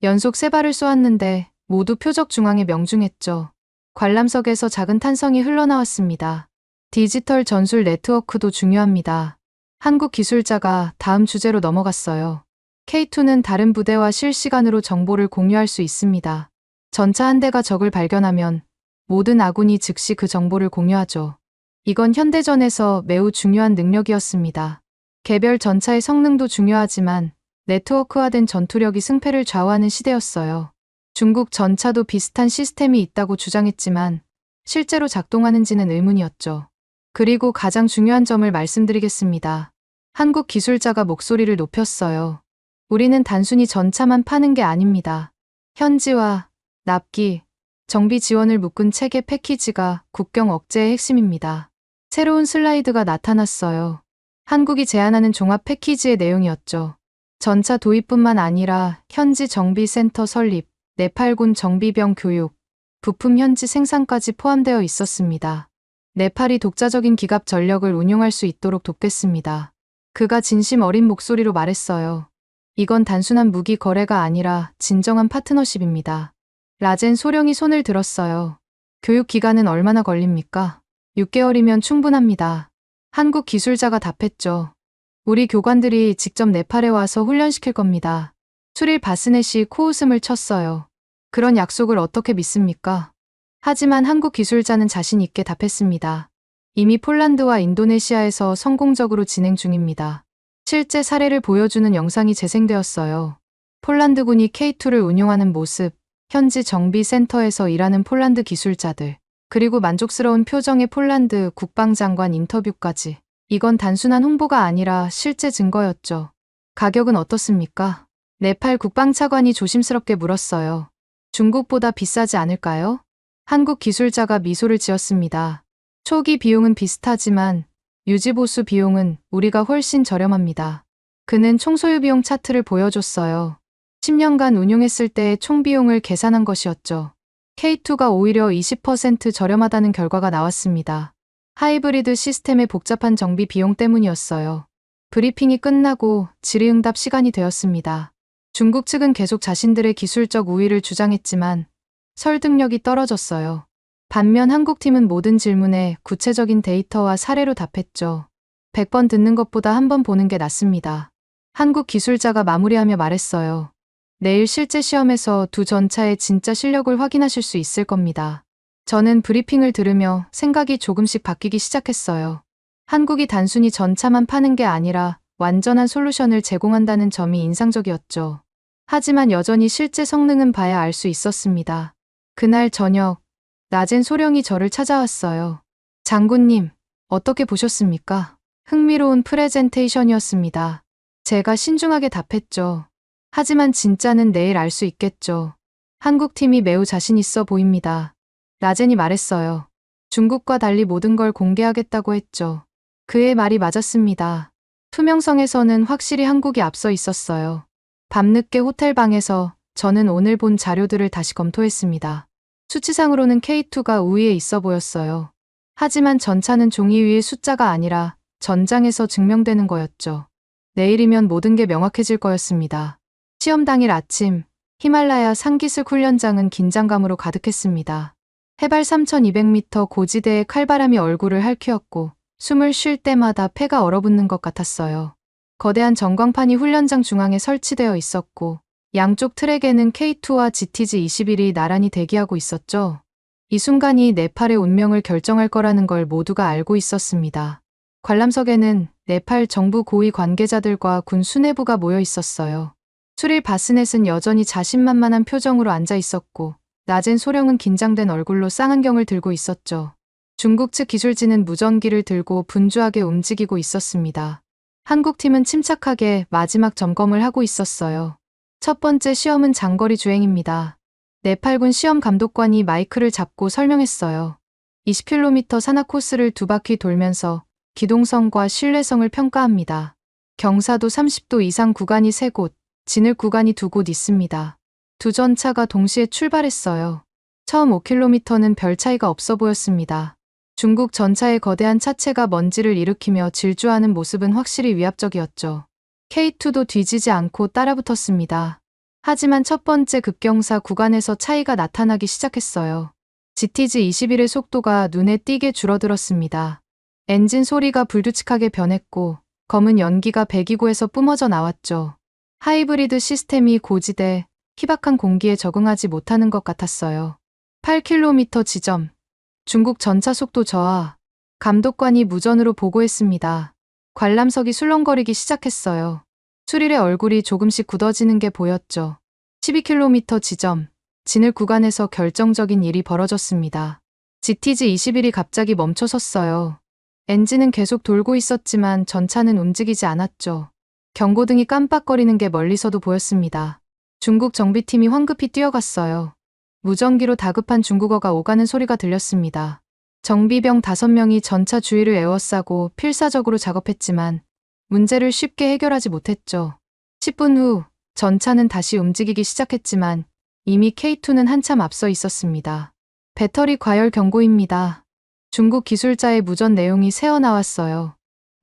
연속 3발을 쏘았는데 모두 표적 중앙에 명중했죠. 관람석에서 작은 탄성이 흘러나왔습니다. 디지털 전술 네트워크도 중요합니다. 한국 기술자가 다음 주제로 넘어갔어요. K2는 다른 부대와 실시간으로 정보를 공유할 수 있습니다. 전차 한 대가 적을 발견하면 모든 아군이 즉시 그 정보를 공유하죠. 이건 현대전에서 매우 중요한 능력이었습니다. 개별 전차의 성능도 중요하지만 네트워크화된 전투력이 승패를 좌우하는 시대였어요. 중국 전차도 비슷한 시스템이 있다고 주장했지만 실제로 작동하는지는 의문이었죠. 그리고 가장 중요한 점을 말씀드리겠습니다. 한국 기술자가 목소리를 높였어요. 우리는 단순히 전차만 파는 게 아닙니다. 현지화, 납기, 정비 지원을 묶은 체계 패키지가 국경 억제의 핵심입니다. 새로운 슬라이드가 나타났어요. 한국이 제안하는 종합 패키지의 내용이었죠. 전차 도입뿐만 아니라 현지 정비센터 설립, 네팔군 정비병 교육, 부품 현지 생산까지 포함되어 있었습니다. 네팔이 독자적인 기갑 전력을 운용할 수 있도록 돕겠습니다. 그가 진심 어린 목소리로 말했어요. 이건 단순한 무기 거래가 아니라 진정한 파트너십입니다. 라젠 소령이 손을 들었어요. 교육 기간은 얼마나 걸립니까? 6개월이면 충분합니다. 한국 기술자가 답했죠. 우리 교관들이 직접 네팔에 와서 훈련시킬 겁니다. 수릴 바스넷이 코웃음을 쳤어요. 그런 약속을 어떻게 믿습니까? 하지만 한국 기술자는 자신 있게 답했습니다. 이미 폴란드와 인도네시아에서 성공적으로 진행 중입니다. 실제 사례를 보여주는 영상이 재생되었어요. 폴란드군이 K2를 운용하는 모습, 현지 정비센터에서 일하는 폴란드 기술자들, 그리고 만족스러운 표정의 폴란드 국방장관 인터뷰까지. 이건 단순한 홍보가 아니라 실제 증거였죠. 가격은 어떻습니까? 네팔 국방차관이 조심스럽게 물었어요. 중국보다 비싸지 않을까요? 한국 기술자가 미소를 지었습니다. 초기 비용은 비슷하지만 유지보수 비용은 우리가 훨씬 저렴합니다. 그는 총소유 비용 차트를 보여줬어요. 10년간 운용했을 때의 총 비용을 계산한 것이었죠. K2가 오히려 20% 저렴하다는 결과가 나왔습니다. 하이브리드 시스템의 복잡한 정비 비용 때문이었어요. 브리핑이 끝나고 질의응답 시간이 되었습니다. 중국 측은 계속 자신들의 기술적 우위를 주장했지만 설득력이 떨어졌어요. 반면 한국팀은 모든 질문에 구체적인 데이터와 사례로 답했죠. 100번 듣는 것보다 한 번 보는 게 낫습니다. 한국 기술자가 마무리하며 말했어요. 내일 실제 시험에서 두 전차의 진짜 실력을 확인하실 수 있을 겁니다. 저는 브리핑을 들으며 생각이 조금씩 바뀌기 시작했어요. 한국이 단순히 전차만 파는 게 아니라 완전한 솔루션을 제공한다는 점이 인상적이었죠. 하지만 여전히 실제 성능은 봐야 알 수 있었습니다. 그날 저녁, 라젠 소령이 저를 찾아왔어요. 장군님, 어떻게 보셨습니까? 흥미로운 프레젠테이션이었습니다. 제가 신중하게 답했죠. 하지만 진짜는 내일 알 수 있겠죠. 한국팀이 매우 자신 있어 보입니다. 라젠이 말했어요. 중국과 달리 모든 걸 공개하겠다고 했죠. 그의 말이 맞았습니다. 투명성에서는 확실히 한국이 앞서 있었어요. 밤늦게 호텔방에서 저는 오늘 본 자료들을 다시 검토했습니다. 수치상으로는 K2가 우위에 있어 보였어요. 하지만 전차는 종이 위의 숫자가 아니라 전장에서 증명되는 거였죠. 내일이면 모든 게 명확해질 거였습니다. 시험 당일 아침, 히말라야 상기슭 훈련장은 긴장감으로 가득했습니다. 해발 3200m 고지대의 칼바람이 얼굴을 핥히었고 숨을 쉴 때마다 폐가 얼어붙는 것 같았어요. 거대한 전광판이 훈련장 중앙에 설치되어 있었고 양쪽 트랙에는 K2와 GTG-21이 나란히 대기하고 있었죠. 이 순간이 네팔의 운명을 결정할 거라는 걸 모두가 알고 있었습니다. 관람석에는 네팔 정부 고위 관계자들과 군 수뇌부가 모여 있었어요. 수릴 바스넷은 여전히 자신만만한 표정으로 앉아 있었고 라젠 소령은 긴장된 얼굴로 쌍안경을 들고 있었죠. 중국 측 기술진은 무전기를 들고 분주하게 움직이고 있었습니다. 한국팀은 침착하게 마지막 점검을 하고 있었어요. 첫 번째 시험은 장거리 주행입니다. 네팔군 시험 감독관이 마이크를 잡고 설명했어요. 20km 산악 코스를 두 바퀴 돌면서 기동성과 신뢰성을 평가합니다. 경사도 30도 이상 구간이 3곳, 진흙 구간이 2곳 있습니다. 두 전차가 동시에 출발했어요. 처음 5km는 별 차이가 없어 보였습니다. 중국 전차의 거대한 차체가 먼지를 일으키며 질주하는 모습은 확실히 위압적이었죠. K2도 뒤지지 않고 따라붙었습니다. 하지만 첫 번째 급경사 구간에서 차이가 나타나기 시작했어요. GTG-21의 속도가 눈에 띄게 줄어들었습니다. 엔진 소리가 불규칙하게 변했고 검은 연기가 배기구에서 뿜어져 나왔죠. 하이브리드 시스템이 고지대, 희박한 공기에 적응하지 못하는 것 같았어요. 8km 지점, 중국 전차 속도 저하, 감독관이 무전으로 보고했습니다. 관람석이 술렁거리기 시작했어요. 수릴의 얼굴이 조금씩 굳어지는 게 보였죠. 12km 지점, 진흙 구간에서 결정적인 일이 벌어졌습니다. GTG-21이 갑자기 멈춰섰어요. 엔진은 계속 돌고 있었지만 전차는 움직이지 않았죠. 경고등이 깜빡거리는 게 멀리서도 보였습니다. 중국 정비팀이 황급히 뛰어갔어요. 무전기로 다급한 중국어가 오가는 소리가 들렸습니다. 정비병 5명이 전차 주위를 에워싸고 필사적으로 작업했지만 문제를 쉽게 해결하지 못했죠. 10분 후 전차는 다시 움직이기 시작했지만 이미 K2는 한참 앞서 있었습니다. 배터리 과열 경고입니다. 중국 기술자의 무전 내용이 새어나왔어요.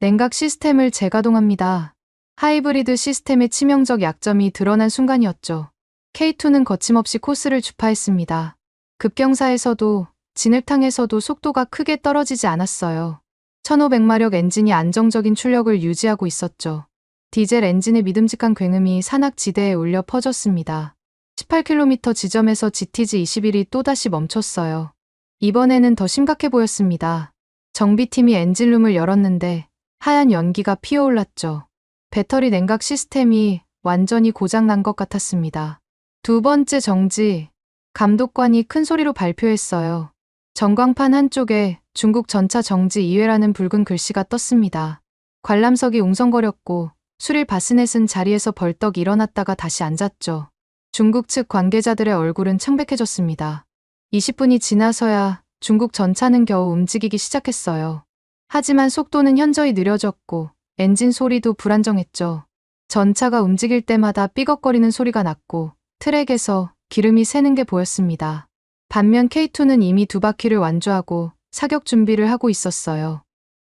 냉각 시스템을 재가동합니다. 하이브리드 시스템의 치명적 약점이 드러난 순간이었죠. K2는 거침없이 코스를 주파했습니다. 급경사에서도 진흙탕에서도 속도가 크게 떨어지지 않았어요. 1500마력 엔진이 안정적인 출력을 유지하고 있었죠. 디젤 엔진의 믿음직한 굉음이 산악지대에 울려 퍼졌습니다. 18km 지점에서 GTG-21이 또다시 멈췄어요. 이번에는 더 심각해 보였습니다. 정비팀이 엔진룸을 열었는데 하얀 연기가 피어올랐죠. 배터리 냉각 시스템이 완전히 고장난 것 같았습니다. 두 번째 정지. 감독관이 큰 소리로 발표했어요. 전광판 한쪽에 중국 전차 정지 2회라는 붉은 글씨가 떴습니다. 관람석이 웅성거렸고 수릴 바스넷은 자리에서 벌떡 일어났다가 다시 앉았죠. 중국 측 관계자들의 얼굴은 창백해졌습니다. 20분이 지나서야 중국 전차는 겨우 움직이기 시작했어요. 하지만 속도는 현저히 느려졌고 엔진 소리도 불안정했죠. 전차가 움직일 때마다 삐걱거리는 소리가 났고 트랙에서 기름이 새는 게 보였습니다. 반면 K2는 이미 2바퀴를 완주하고 사격 준비를 하고 있었어요.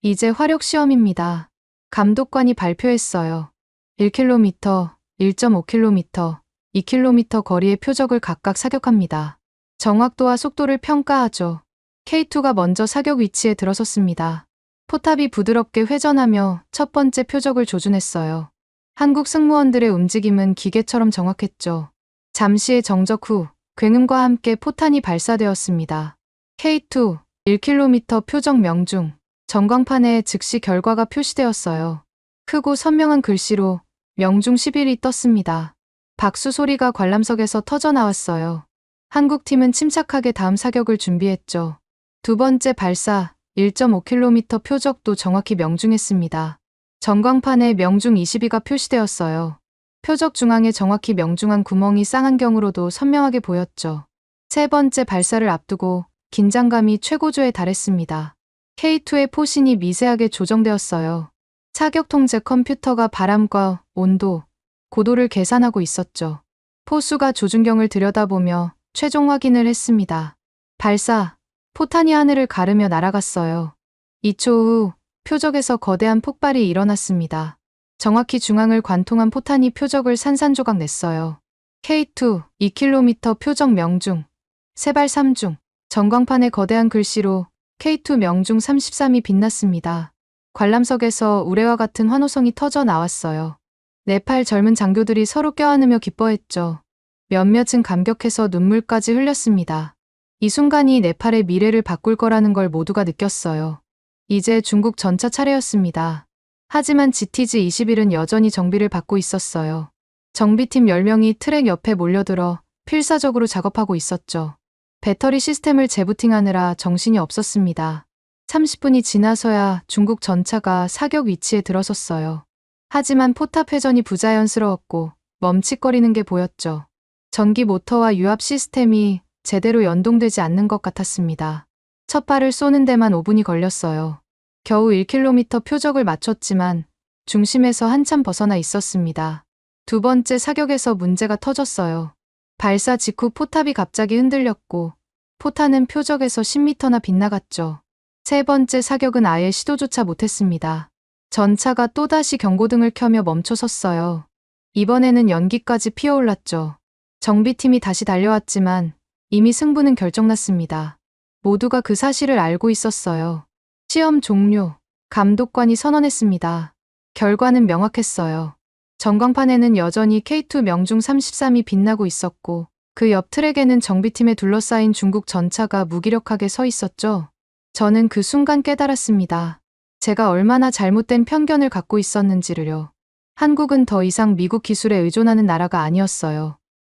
이제 화력 시험입니다. 감독관이 발표했어요. 1km, 1.5km, 2km 거리의 표적을 각각 사격합니다. 정확도와 속도를 평가하죠. K2가 먼저 사격 위치에 들어섰습니다. 포탑이 부드럽게 회전하며 첫 번째 표적을 조준했어요. 한국 승무원들의 움직임은 기계처럼 정확했죠. 잠시의 정적 후 굉음과 함께 포탄이 발사되었습니다. K2 1km 표적 명중. 전광판에 즉시 결과가 표시되었어요. 크고 선명한 글씨로 명중 11이 떴습니다. 박수 소리가 관람석에서 터져 나왔어요. 한국팀은 침착하게 다음 사격을 준비했죠. 두 번째 발사 1.5km 표적도 정확히 명중했습니다. 전광판에 명중 22가 표시되었어요. 표적 중앙에 정확히 명중한 구멍이 쌍안경으로도 선명하게 보였죠. 세 번째 발사를 앞두고 긴장감이 최고조에 달했습니다. K2의 포신이 미세하게 조정되었어요. 사격 통제 컴퓨터가 바람과 온도, 고도를 계산하고 있었죠. 포수가 조준경을 들여다보며 최종 확인을 했습니다. 발사, 포탄이 하늘을 가르며 날아갔어요. 2초 후 표적에서 거대한 폭발이 일어났습니다. 정확히 중앙을 관통한 포탄이 표적을 산산조각 냈어요. K2 2km 표적 명중, 세발 3중, 전광판에 거대한 글씨로 K2 명중 33이 빛났습니다. 관람석에서 우레와 같은 환호성이 터져 나왔어요. 네팔 젊은 장교들이 서로 껴안으며 기뻐했죠. 몇몇은 감격해서 눈물까지 흘렸습니다. 이 순간이 네팔의 미래를 바꿀 거라는 걸 모두가 느꼈어요. 이제 중국 전차 차례였습니다. 하지만 GTG-21은 여전히 정비를 받고 있었어요. 정비팀 10명이 트랙 옆에 몰려들어 필사적으로 작업하고 있었죠. 배터리 시스템을 재부팅하느라 정신이 없었습니다. 30분이 지나서야 중국 전차가 사격 위치에 들어섰어요. 하지만 포탑 회전이 부자연스러웠고 멈칫거리는 게 보였죠. 전기 모터와 유압 시스템이 제대로 연동되지 않는 것 같았습니다. 첫 발을 쏘는 데만 5분이 걸렸어요. 겨우 1km 표적을 맞췄지만 중심에서 한참 벗어나 있었습니다. 두 번째 사격에서 문제가 터졌어요. 발사 직후 포탑이 갑자기 흔들렸고 포탄은 표적에서 10m나 빗나갔죠. 세 번째 사격은 아예 시도조차 못했습니다. 전차가 또다시 경고등을 켜며 멈춰섰어요. 이번에는 연기까지 피어올랐죠. 정비팀이 다시 달려왔지만 이미 승부는 결정났습니다. 모두가 그 사실을 알고 있었어요. 시험 종료. 감독관이 선언했습니다. 결과는 명확했어요. 전광판에는 여전히 K2 명중 33이 빛나고 있었고 그 옆 트랙에는 정비팀에 둘러싸인 중국 전차가 무기력하게 서 있었죠. 저는 그 순간 깨달았습니다. 제가 얼마나 잘못된 편견을 갖고 있었는지를요. 한국은 더 이상 미국 기술에 의존하는 나라가 아니었어요.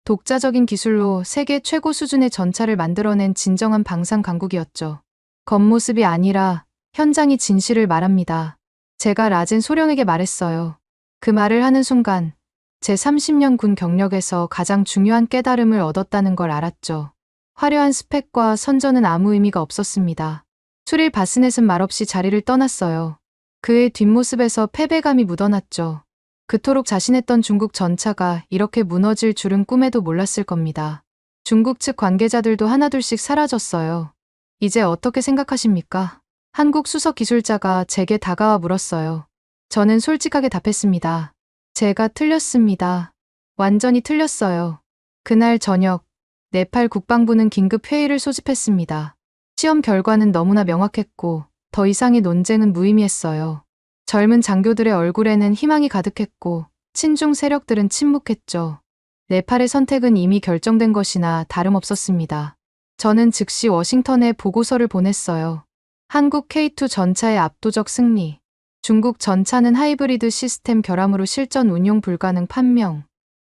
독자적인 기술로 세계 최고 수준의 전차를 만들어낸 진정한 방산 강국이었죠. 겉모습이 아니라 현장이 진실을 말합니다. 제가 라젠 소령에게 말했어요. 그 말을 하는 순간 제 30년 군 경력에서 가장 중요한 깨달음을 얻었다는 걸 알았죠. 화려한 스펙과 선전은 아무 의미가 없었습니다. 수릴 바스넷은 말없이 자리를 떠났어요. 그의 뒷모습에서 패배감이 묻어났죠. 그토록 자신했던 중국 전차가 이렇게 무너질 줄은 꿈에도 몰랐을 겁니다. 중국 측 관계자들도 하나둘씩 사라졌어요. 이제 어떻게 생각하십니까? 한국 수석 기술자가 제게 다가와 물었어요. 저는 솔직하게 답했습니다. 제가 틀렸습니다. 완전히 틀렸어요. 그날 저녁, 네팔 국방부는 긴급 회의를 소집했습니다. 시험 결과는 너무나 명확했고 더 이상의 논쟁은 무의미했어요. 젊은 장교들의 얼굴에는 희망이 가득했고 친중 세력들은 침묵했죠. 네팔의 선택은 이미 결정된 것이나 다름없었습니다. 저는 즉시 워싱턴에 보고서를 보냈어요. 한국 K2 전차의 압도적 승리. 중국 전차는 하이브리드 시스템 결함으로 실전 운용 불가능 판명.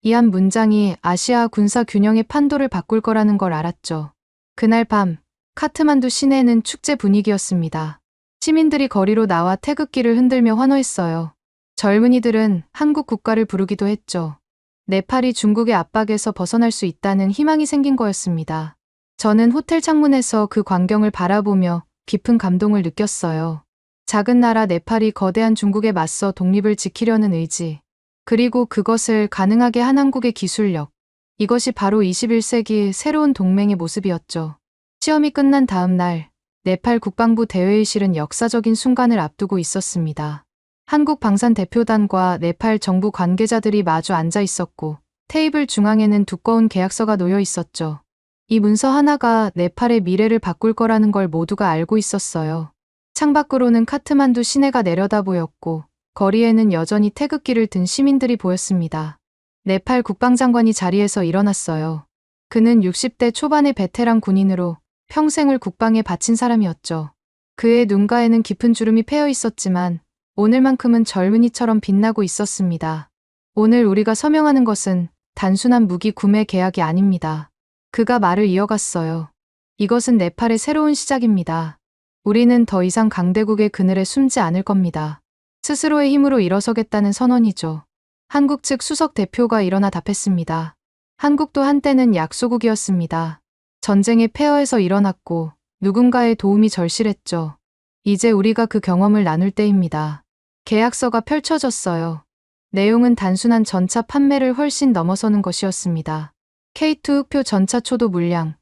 이 한 문장이 아시아 군사 균형의 판도를 바꿀 거라는 걸 알았죠. 그날 밤, 카트만두 시내는 축제 분위기였습니다. 시민들이 거리로 나와 태극기를 흔들며 환호했어요. 젊은이들은 한국 국가를 부르기도 했죠. 네팔이 중국의 압박에서 벗어날 수 있다는 희망이 생긴 거였습니다. 저는 호텔 창문에서 그 광경을 바라보며 깊은 감동을 느꼈어요. 작은 나라 네팔이 거대한 중국에 맞서 독립을 지키려는 의지, 그리고 그것을 가능하게 한 한국의 기술력. 이것이 바로 21세기 새로운 동맹의 모습이었죠. 시험이 끝난 다음 날, 네팔 국방부 대회의실은 역사적인 순간을 앞두고 있었습니다. 한국 방산 대표단과 네팔 정부 관계자들이 마주 앉아 있었고, 테이블 중앙에는 두꺼운 계약서가 놓여 있었죠. 이 문서 하나가 네팔의 미래를 바꿀 거라는 걸 모두가 알고 있었어요. 창밖으로는 카트만두 시내가 내려다 보였고, 거리에는 여전히 태극기를 든 시민들이 보였습니다. 네팔 국방장관이 자리에서 일어났어요. 그는 60대 초반의 베테랑 군인으로 평생을 국방에 바친 사람이었죠. 그의 눈가에는 깊은 주름이 패여 있었지만 오늘만큼은 젊은이처럼 빛나고 있었습니다. 오늘 우리가 서명하는 것은 단순한 무기 구매 계약이 아닙니다. 그가 말을 이어갔어요. 이것은 네팔의 새로운 시작입니다. 우리는 더 이상 강대국의 그늘에 숨지 않을 겁니다. 스스로의 힘으로 일어서겠다는 선언이죠. 한국 측 수석 대표가 일어나 답했습니다. 한국도 한때는 약소국이었습니다. 전쟁의 폐허에서 일어났고 누군가의 도움이 절실했죠. 이제 우리가 그 경험을 나눌 때입니다. 계약서가 펼쳐졌어요. 내용은 단순한 전차 판매를 훨씬 넘어서는 것이었습니다. K2 흑표 전차 초도 물량,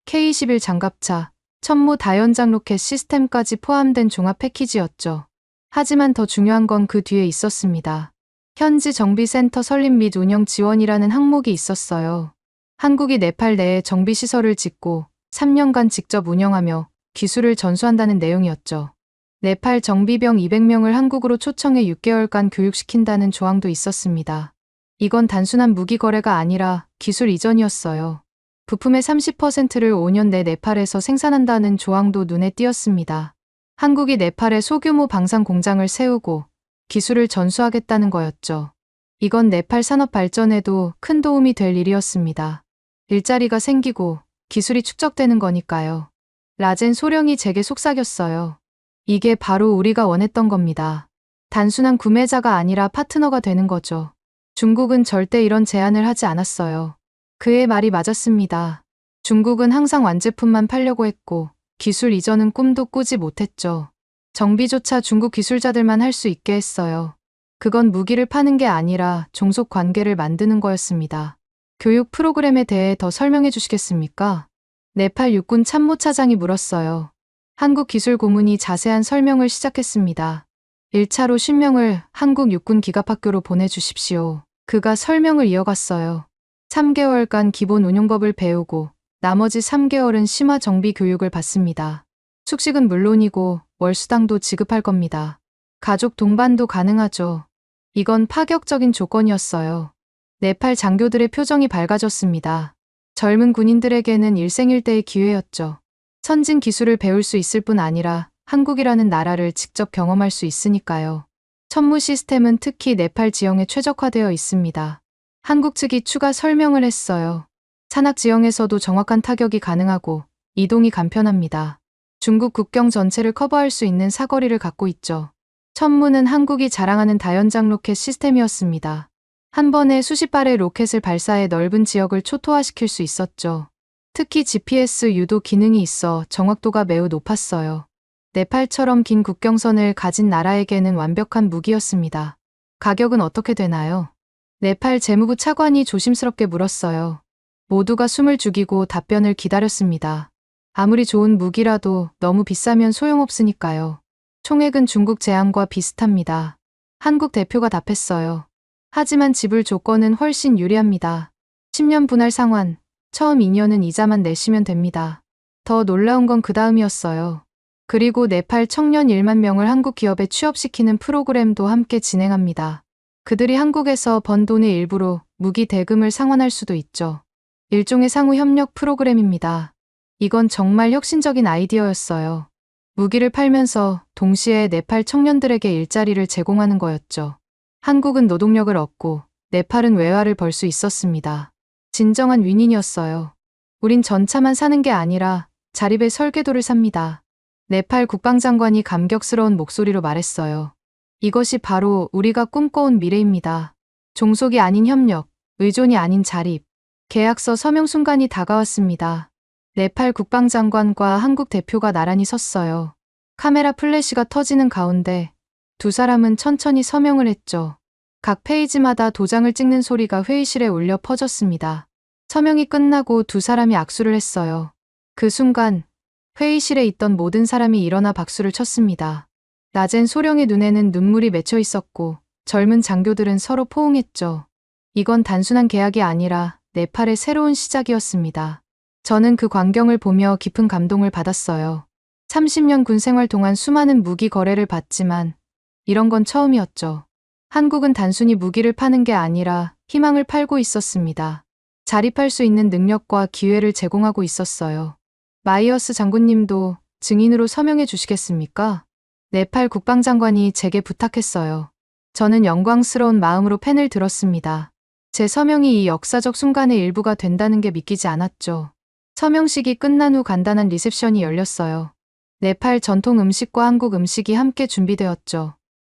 K21 장갑차, 천무 다연장 로켓 시스템까지 포함된 종합 패키지였죠. 하지만 더 중요한 건 그 뒤에 있었습니다. 현지 정비센터 설립 및 운영 지원이라는 항목이 있었어요. 한국이 네팔 내에 정비시설을 짓고 3년간 직접 운영하며 기술을 전수한다는 내용이었죠. 네팔 정비병 200명을 한국으로 초청해 6개월간 교육시킨다는 조항도 있었습니다. 이건 단순한 무기 거래가 아니라 기술 이전이었어요. 부품의 30%를 5년 내 네팔에서 생산한다는 조항도 눈에 띄었습니다. 한국이 네팔에 소규모 방산 공장을 세우고 기술을 전수하겠다는 거였죠. 이건 네팔 산업 발전에도 큰 도움이 될 일이었습니다. 일자리가 생기고 기술이 축적되는 거니까요. 라젠 소령이 제게 속삭였어요. 이게 바로 우리가 원했던 겁니다. 단순한 구매자가 아니라 파트너가 되는 거죠. 중국은 절대 이런 제안을 하지 않았어요. 그의 말이 맞았습니다. 중국은 항상 완제품만 팔려고 했고 기술 이전은 꿈도 꾸지 못했죠. 정비조차 중국 기술자들만 할 수 있게 했어요. 그건 무기를 파는 게 아니라 종속 관계를 만드는 거였습니다. 교육 프로그램에 대해 더 설명해 주시겠습니까? 네팔 육군 참모차장이 물었어요. 한국 기술 고문이 자세한 설명을 시작했습니다. 1차로 신명을 한국 육군 기갑학교로 보내주십시오. 그가 설명을 이어갔어요. 3개월간 기본 운용법을 배우고 나머지 3개월은 심화 정비 교육을 받습니다. 숙식은 물론이고 월수당도 지급할 겁니다. 가족 동반도 가능하죠. 이건 파격적인 조건이었어요. 네팔 장교들의 표정이 밝아졌습니다. 젊은 군인들에게는 일생일대의 기회였죠. 선진 기술을 배울 수 있을 뿐 아니라 한국이라는 나라를 직접 경험할 수 있으니까요. 천무 시스템은 특히 네팔 지형에 최적화되어 있습니다. 한국 측이 추가 설명을 했어요. 산악 지형에서도 정확한 타격이 가능하고 이동이 간편합니다. 중국 국경 전체를 커버할 수 있는 사거리를 갖고 있죠. 천무는 한국이 자랑하는 다연장 로켓 시스템이었습니다. 한 번에 수십 발의 로켓을 발사해 넓은 지역을 초토화시킬 수 있었죠. 특히 GPS 유도 기능이 있어 정확도가 매우 높았어요. 네팔처럼 긴 국경선을 가진 나라에게는 완벽한 무기였습니다. 가격은 어떻게 되나요? 네팔 재무부 차관이 조심스럽게 물었어요. 모두가 숨을 죽이고 답변을 기다렸습니다. 아무리 좋은 무기라도 너무 비싸면 소용없으니까요. 총액은 중국 제안과 비슷합니다. 한국 대표가 답했어요. 하지만 지불 조건은 훨씬 유리합니다. 10년 분할 상환, 처음 2년은 이자만 내시면 됩니다. 더 놀라운 건 그 다음이었어요. 그리고 네팔 청년 1만 명을 한국 기업에 취업시키는 프로그램도 함께 진행합니다. 그들이 한국에서 번 돈의 일부로 무기 대금을 상환할 수도 있죠. 일종의 상호 협력 프로그램입니다. 이건 정말 혁신적인 아이디어였어요. 무기를 팔면서 동시에 네팔 청년들에게 일자리를 제공하는 거였죠. 한국은 노동력을 얻고 네팔은 외화를 벌 수 있었습니다. 진정한 윈윈이었어요. 우린 전차만 사는 게 아니라 자립의 설계도를 삽니다. 네팔 국방장관이 감격스러운 목소리로 말했어요. 이것이 바로 우리가 꿈꿔온 미래입니다. 종속이 아닌 협력, 의존이 아닌 자립. 계약서 서명 순간이 다가왔습니다. 네팔 국방장관과 한국 대표가 나란히 섰어요. 카메라 플래시가 터지는 가운데 두 사람은 천천히 서명을 했죠. 각 페이지마다 도장을 찍는 소리가 회의실에 울려 퍼졌습니다. 서명이 끝나고 두 사람이 악수를 했어요. 그 순간 회의실에 있던 모든 사람이 일어나 박수를 쳤습니다. 낮엔 소령의 눈에는 눈물이 맺혀 있었고 젊은 장교들은 서로 포옹했죠. 이건 단순한 계약이 아니라 네팔의 새로운 시작이었습니다. 저는 그 광경을 보며 깊은 감동을 받았어요. 30년 군 생활 동안 수많은 무기 거래를 봤지만 이런 건 처음이었죠. 한국은 단순히 무기를 파는 게 아니라 희망을 팔고 있었습니다. 자립할 수 있는 능력과 기회를 제공하고 있었어요. 마이어스 장군님도 증인으로 서명해 주시겠습니까? 네팔 국방장관이 제게 부탁했어요. 저는 영광스러운 마음으로 펜을 들었습니다. 제 서명이 이 역사적 순간의 일부가 된다는 게 믿기지 않았죠. 서명식이 끝난 후 간단한 리셉션이 열렸어요. 네팔 전통 음식과 한국 음식이 함께 준비되었죠.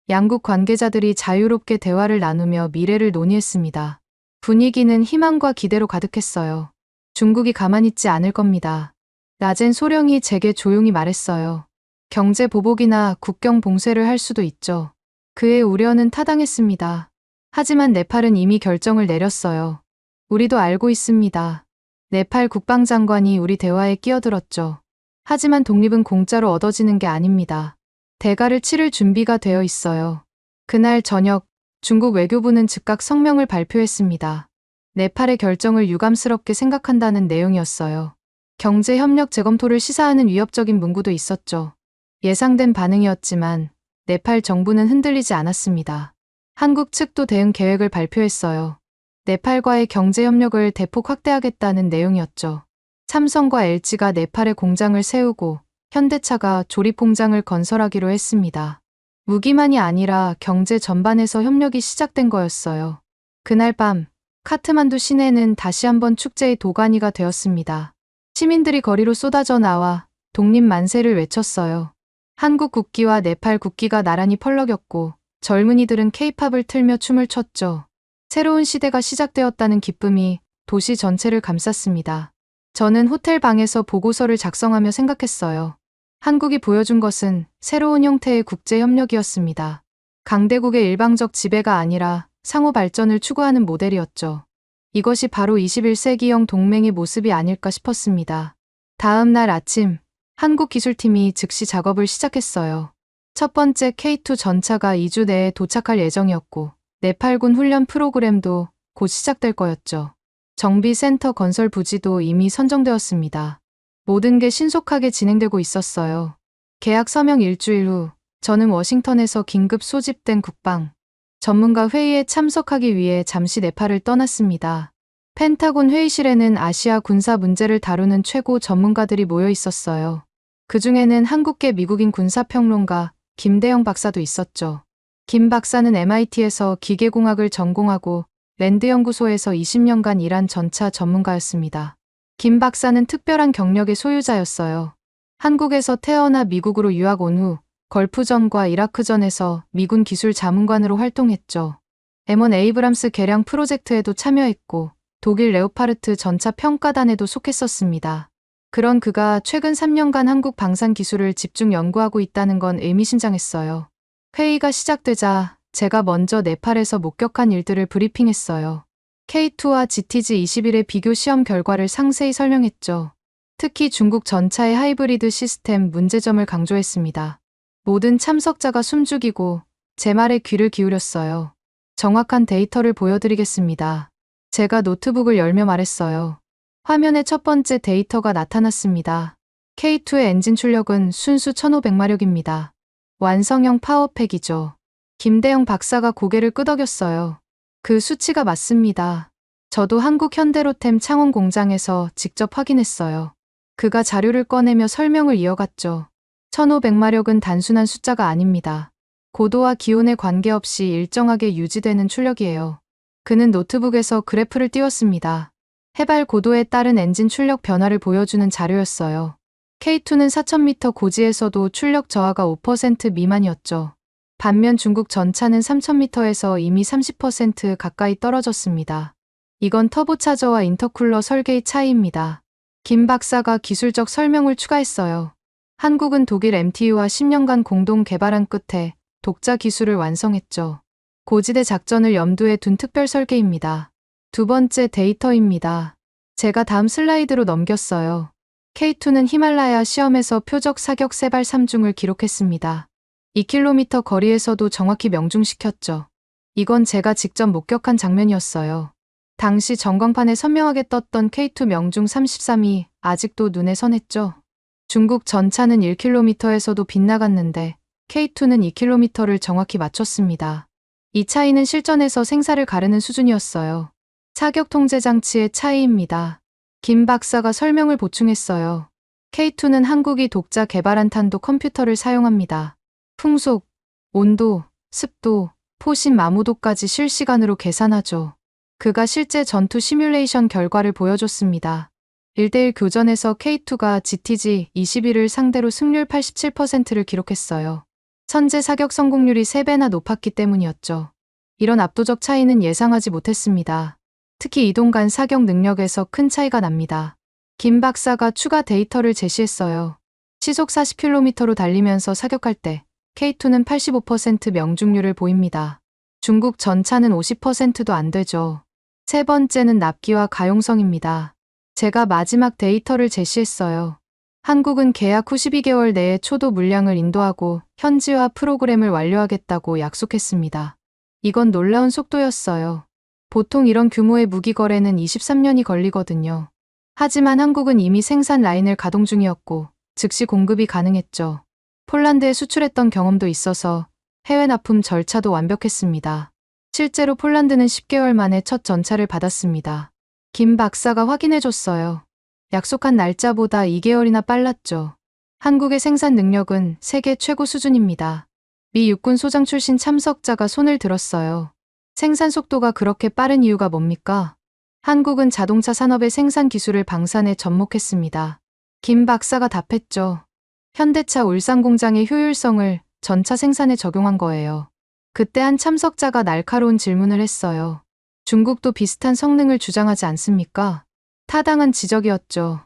양국 관계자들이 자유롭게 대화를 나누며 미래를 논의했습니다. 분위기는 희망과 기대로 가득했어요. 중국이 가만히 있지 않을 겁니다. 낮엔 소령이 제게 조용히 말했어요. 경제 보복이나 국경 봉쇄를 할 수도 있죠. 그의 우려는 타당했습니다. 하지만 네팔은 이미 결정을 내렸어요. 우리도 알고 있습니다. 네팔 국방장관이 우리 대화에 끼어들었죠. 하지만 독립은 공짜로 얻어지는 게 아닙니다. 대가를 치를 준비가 되어 있어요. 그날 저녁 중국 외교부는 즉각 성명을 발표했습니다. 네팔의 결정을 유감스럽게 생각한다는 내용이었어요. 경제협력 재검토를 시사하는 위협적인 문구도 있었죠. 예상된 반응이었지만 네팔 정부는 흔들리지 않았습니다. 한국 측도 대응 계획을 발표했어요. 네팔과의 경제협력을 대폭 확대하겠다는 내용이었죠. 삼성과 LG가 네팔에 공장을 세우고 현대차가 조립 공장을 건설하기로 했습니다. 무기만이 아니라 경제 전반에서 협력이 시작된 거였어요. 그날 밤 카트만두 시내는 다시 한번 축제의 도가니가 되었습니다. 시민들이 거리로 쏟아져 나와 독립 만세를 외쳤어요. 한국 국기와 네팔 국기가 나란히 펄럭였고 젊은이들은 케이팝을 틀며 춤을 췄죠. 새로운 시대가 시작되었다는 기쁨이 도시 전체를 감쌌습니다. 저는 호텔 방에서 보고서를 작성하며 생각했어요. 한국이 보여준 것은 새로운 형태의 국제협력이었습니다. 강대국의 일방적 지배가 아니라 상호 발전을 추구하는 모델이었죠. 이것이 바로 21세기형 동맹의 모습이 아닐까 싶었습니다. 다음 날 아침, 한국 기술팀이 즉시 작업을 시작했어요. 첫 번째 K2 전차가 2주 내에 도착할 예정이었고, 네팔군 훈련 프로그램도 곧 시작될 거였죠. 정비센터 건설 부지도 이미 선정되었습니다. 모든 게 신속하게 진행되고 있었어요. 계약 서명 일주일 후, 저는 워싱턴에서 긴급 소집된 국방 전문가 회의에 참석하기 위해 잠시 네팔을 떠났습니다. 펜타곤 회의실에는 아시아 군사 문제를 다루는 최고 전문가들이 모여 있었어요. 그 중에는 한국계 미국인 군사평론가 김대영 박사도 있었죠. 김 박사는 MIT에서 기계공학을 전공하고 랜드연구소에서 20년간 일한 전차 전문가였습니다. 김 박사는 특별한 경력의 소유자였어요. 한국에서 태어나 미국으로 유학 온 후 걸프전과 이라크전에서 미군 기술 자문관으로 활동했죠. M1 에이브람스 개량 프로젝트에도 참여했고 독일 레오파르트 전차 평가단에도 속했었습니다. 그런 그가 최근 3년간 한국 방산 기술을 집중 연구하고 있다는 건 의미심장했어요. 회의가 시작되자 제가 먼저 네팔에서 목격한 일들을 브리핑했어요. K2와 GTG-21의 비교 시험 결과를 상세히 설명했죠. 특히 중국 전차의 하이브리드 시스템 문제점을 강조했습니다. 모든 참석자가 숨죽이고 제 말에 귀를 기울였어요. 정확한 데이터를 보여드리겠습니다. 제가 노트북을 열며 말했어요. 화면에 첫 번째 데이터가 나타났습니다. K2의 엔진 출력은 순수 1500마력입니다. 완성형 파워팩이죠. 김대영 박사가 고개를 끄덕였어요. 그 수치가 맞습니다. 저도 한국 현대로템 창원 공장에서 직접 확인했어요. 그가 자료를 꺼내며 설명을 이어갔죠. 1500마력은 단순한 숫자가 아닙니다. 고도와 기온에 관계없이 일정하게 유지되는 출력이에요. 그는 노트북에서 그래프를 띄웠습니다. 해발 고도에 따른 엔진 출력 변화를 보여주는 자료였어요. K2는 4000m 고지에서도 출력 저하가 5% 미만이었죠. 반면 중국 전차는 3000m에서 이미 30% 가까이 떨어졌습니다. 이건 터보차저와 인터쿨러 설계의 차이입니다. 김 박사가 기술적 설명을 추가했어요. 한국은 독일 MTU와 10년간 공동 개발한 끝에 독자 기술을 완성했죠. 고지대 작전을 염두에 둔 특별 설계입니다. 두 번째 데이터입니다. 제가 다음 슬라이드로 넘겼어요. K2는 히말라야 시험에서 표적 사격 세발 3중을 기록했습니다. 2km 거리에서도 정확히 명중시켰죠. 이건 제가 직접 목격한 장면이었어요. 당시 전광판에 선명하게 떴던 K2 명중 33이 아직도 눈에 선했죠. 중국 전차는 1km에서도 빗나갔는데 K2는 2km를 정확히 맞췄습니다. 이 차이는 실전에서 생사를 가르는 수준이었어요. 사격 통제 장치의 차이입니다. 김 박사가 설명을 보충했어요. K2는 한국이 독자 개발한 탄도 컴퓨터를 사용합니다. 풍속, 온도, 습도, 포심 마모도까지 실시간으로 계산하죠. 그가 실제 전투 시뮬레이션 결과를 보여줬습니다. 1대1 교전에서 K2가 GTG-21을 상대로 승률 87%를 기록했어요. 선제 사격 성공률이 3배나 높았기 때문이었죠. 이런 압도적 차이는 예상하지 못했습니다. 특히 이동 간 사격 능력에서 큰 차이가 납니다. 김 박사가 추가 데이터를 제시했어요. 시속 40km로 달리면서 사격할 때 K2는 85% 명중률을 보입니다. 중국 전차는 50%도 안 되죠. 세 번째는 납기와 가용성입니다. 제가 마지막 데이터를 제시했어요. 한국은 계약 후 12개월 내에 초도 물량을 인도하고 현지화 프로그램을 완료하겠다고 약속했습니다. 이건 놀라운 속도였어요. 보통 이런 규모의 무기 거래는 23년이 걸리거든요. 하지만 한국은 이미 생산 라인을 가동 중이었고 즉시 공급이 가능했죠. 폴란드에 수출했던 경험도 있어서 해외 납품 절차도 완벽했습니다. 실제로 폴란드는 10개월 만에 첫 전차를 받았습니다. 김 박사가 확인해줬어요. 약속한 날짜보다 2개월이나 빨랐죠. 한국의 생산 능력은 세계 최고 수준입니다. 미 육군 소장 출신 참석자가 손을 들었어요. 생산 속도가 그렇게 빠른 이유가 뭡니까? 한국은 자동차 산업의 생산 기술을 방산에 접목했습니다. 김 박사가 답했죠. 현대차 울산 공장의 효율성을 전차 생산에 적용한 거예요. 그때 한 참석자가 날카로운 질문을 했어요. 중국도 비슷한 성능을 주장하지 않습니까? 타당한 지적이었죠.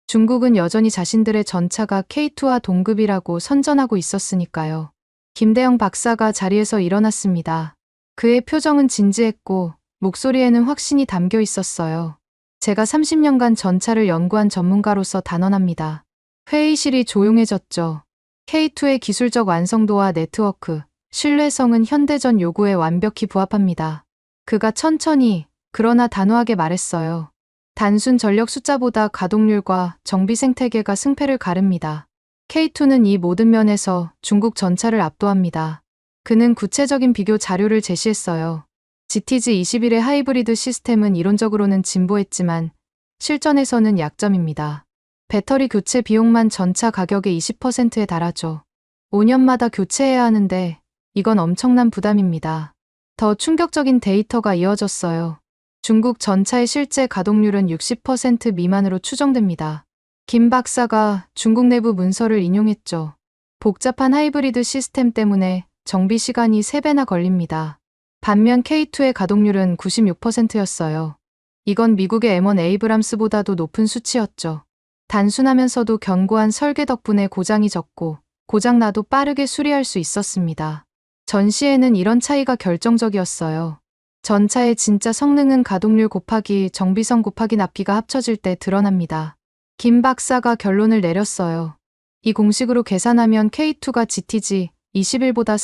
중국은 여전히 자신들의 전차가 K2와 동급이라고 선전하고 있었으니까요. 김대영 박사가 자리에서 일어났습니다. 그의 표정은 진지했고 목소리에는 확신이 담겨 있었어요. 제가 30년간 전차를 연구한 전문가로서 단언합니다. 회의실이 조용해졌죠. K2의 기술적 완성도와 네트워크, 신뢰성은 현대전 요구에 완벽히 부합합니다. 그가 천천히, 그러나 단호하게 말했어요. 단순 전력 숫자보다 가동률과 정비 생태계가 승패를 가릅니다. K2는 이 모든 면에서 중국 전차를 압도합니다. 그는 구체적인 비교 자료를 제시했어요. GTG-21의 하이브리드 시스템은 이론적으로는 진보했지만 실전에서는 약점입니다. 배터리 교체 비용만 전차 가격의 20%에 달하죠. 5년마다 교체해야 하는데 이건 엄청난 부담입니다. 더 충격적인 데이터가 이어졌어요. 중국 전차의 실제 가동률은 60% 미만으로 추정됩니다. 김 박사가 중국 내부 문서를 인용했죠. 복잡한 하이브리드 시스템 때문에 정비 시간이 3배나 걸립니다. 반면 K2의 가동률은 96%였어요. 이건 미국의 M1 에이브람스보다도 높은 수치였죠. 단순하면서도 견고한 설계 덕분에 고장이 적고 고장나도 빠르게 수리할 수 있었습니다. 전시에는 이런 차이가 결정적이었어요. 전차의 진짜 성능은 가동률 곱하기 정비성 곱하기 납기가 합쳐질 때 드러납니다. 김 박사가 결론을 내렸어요. 이 공식으로 계산하면 K2가 GTG 21보다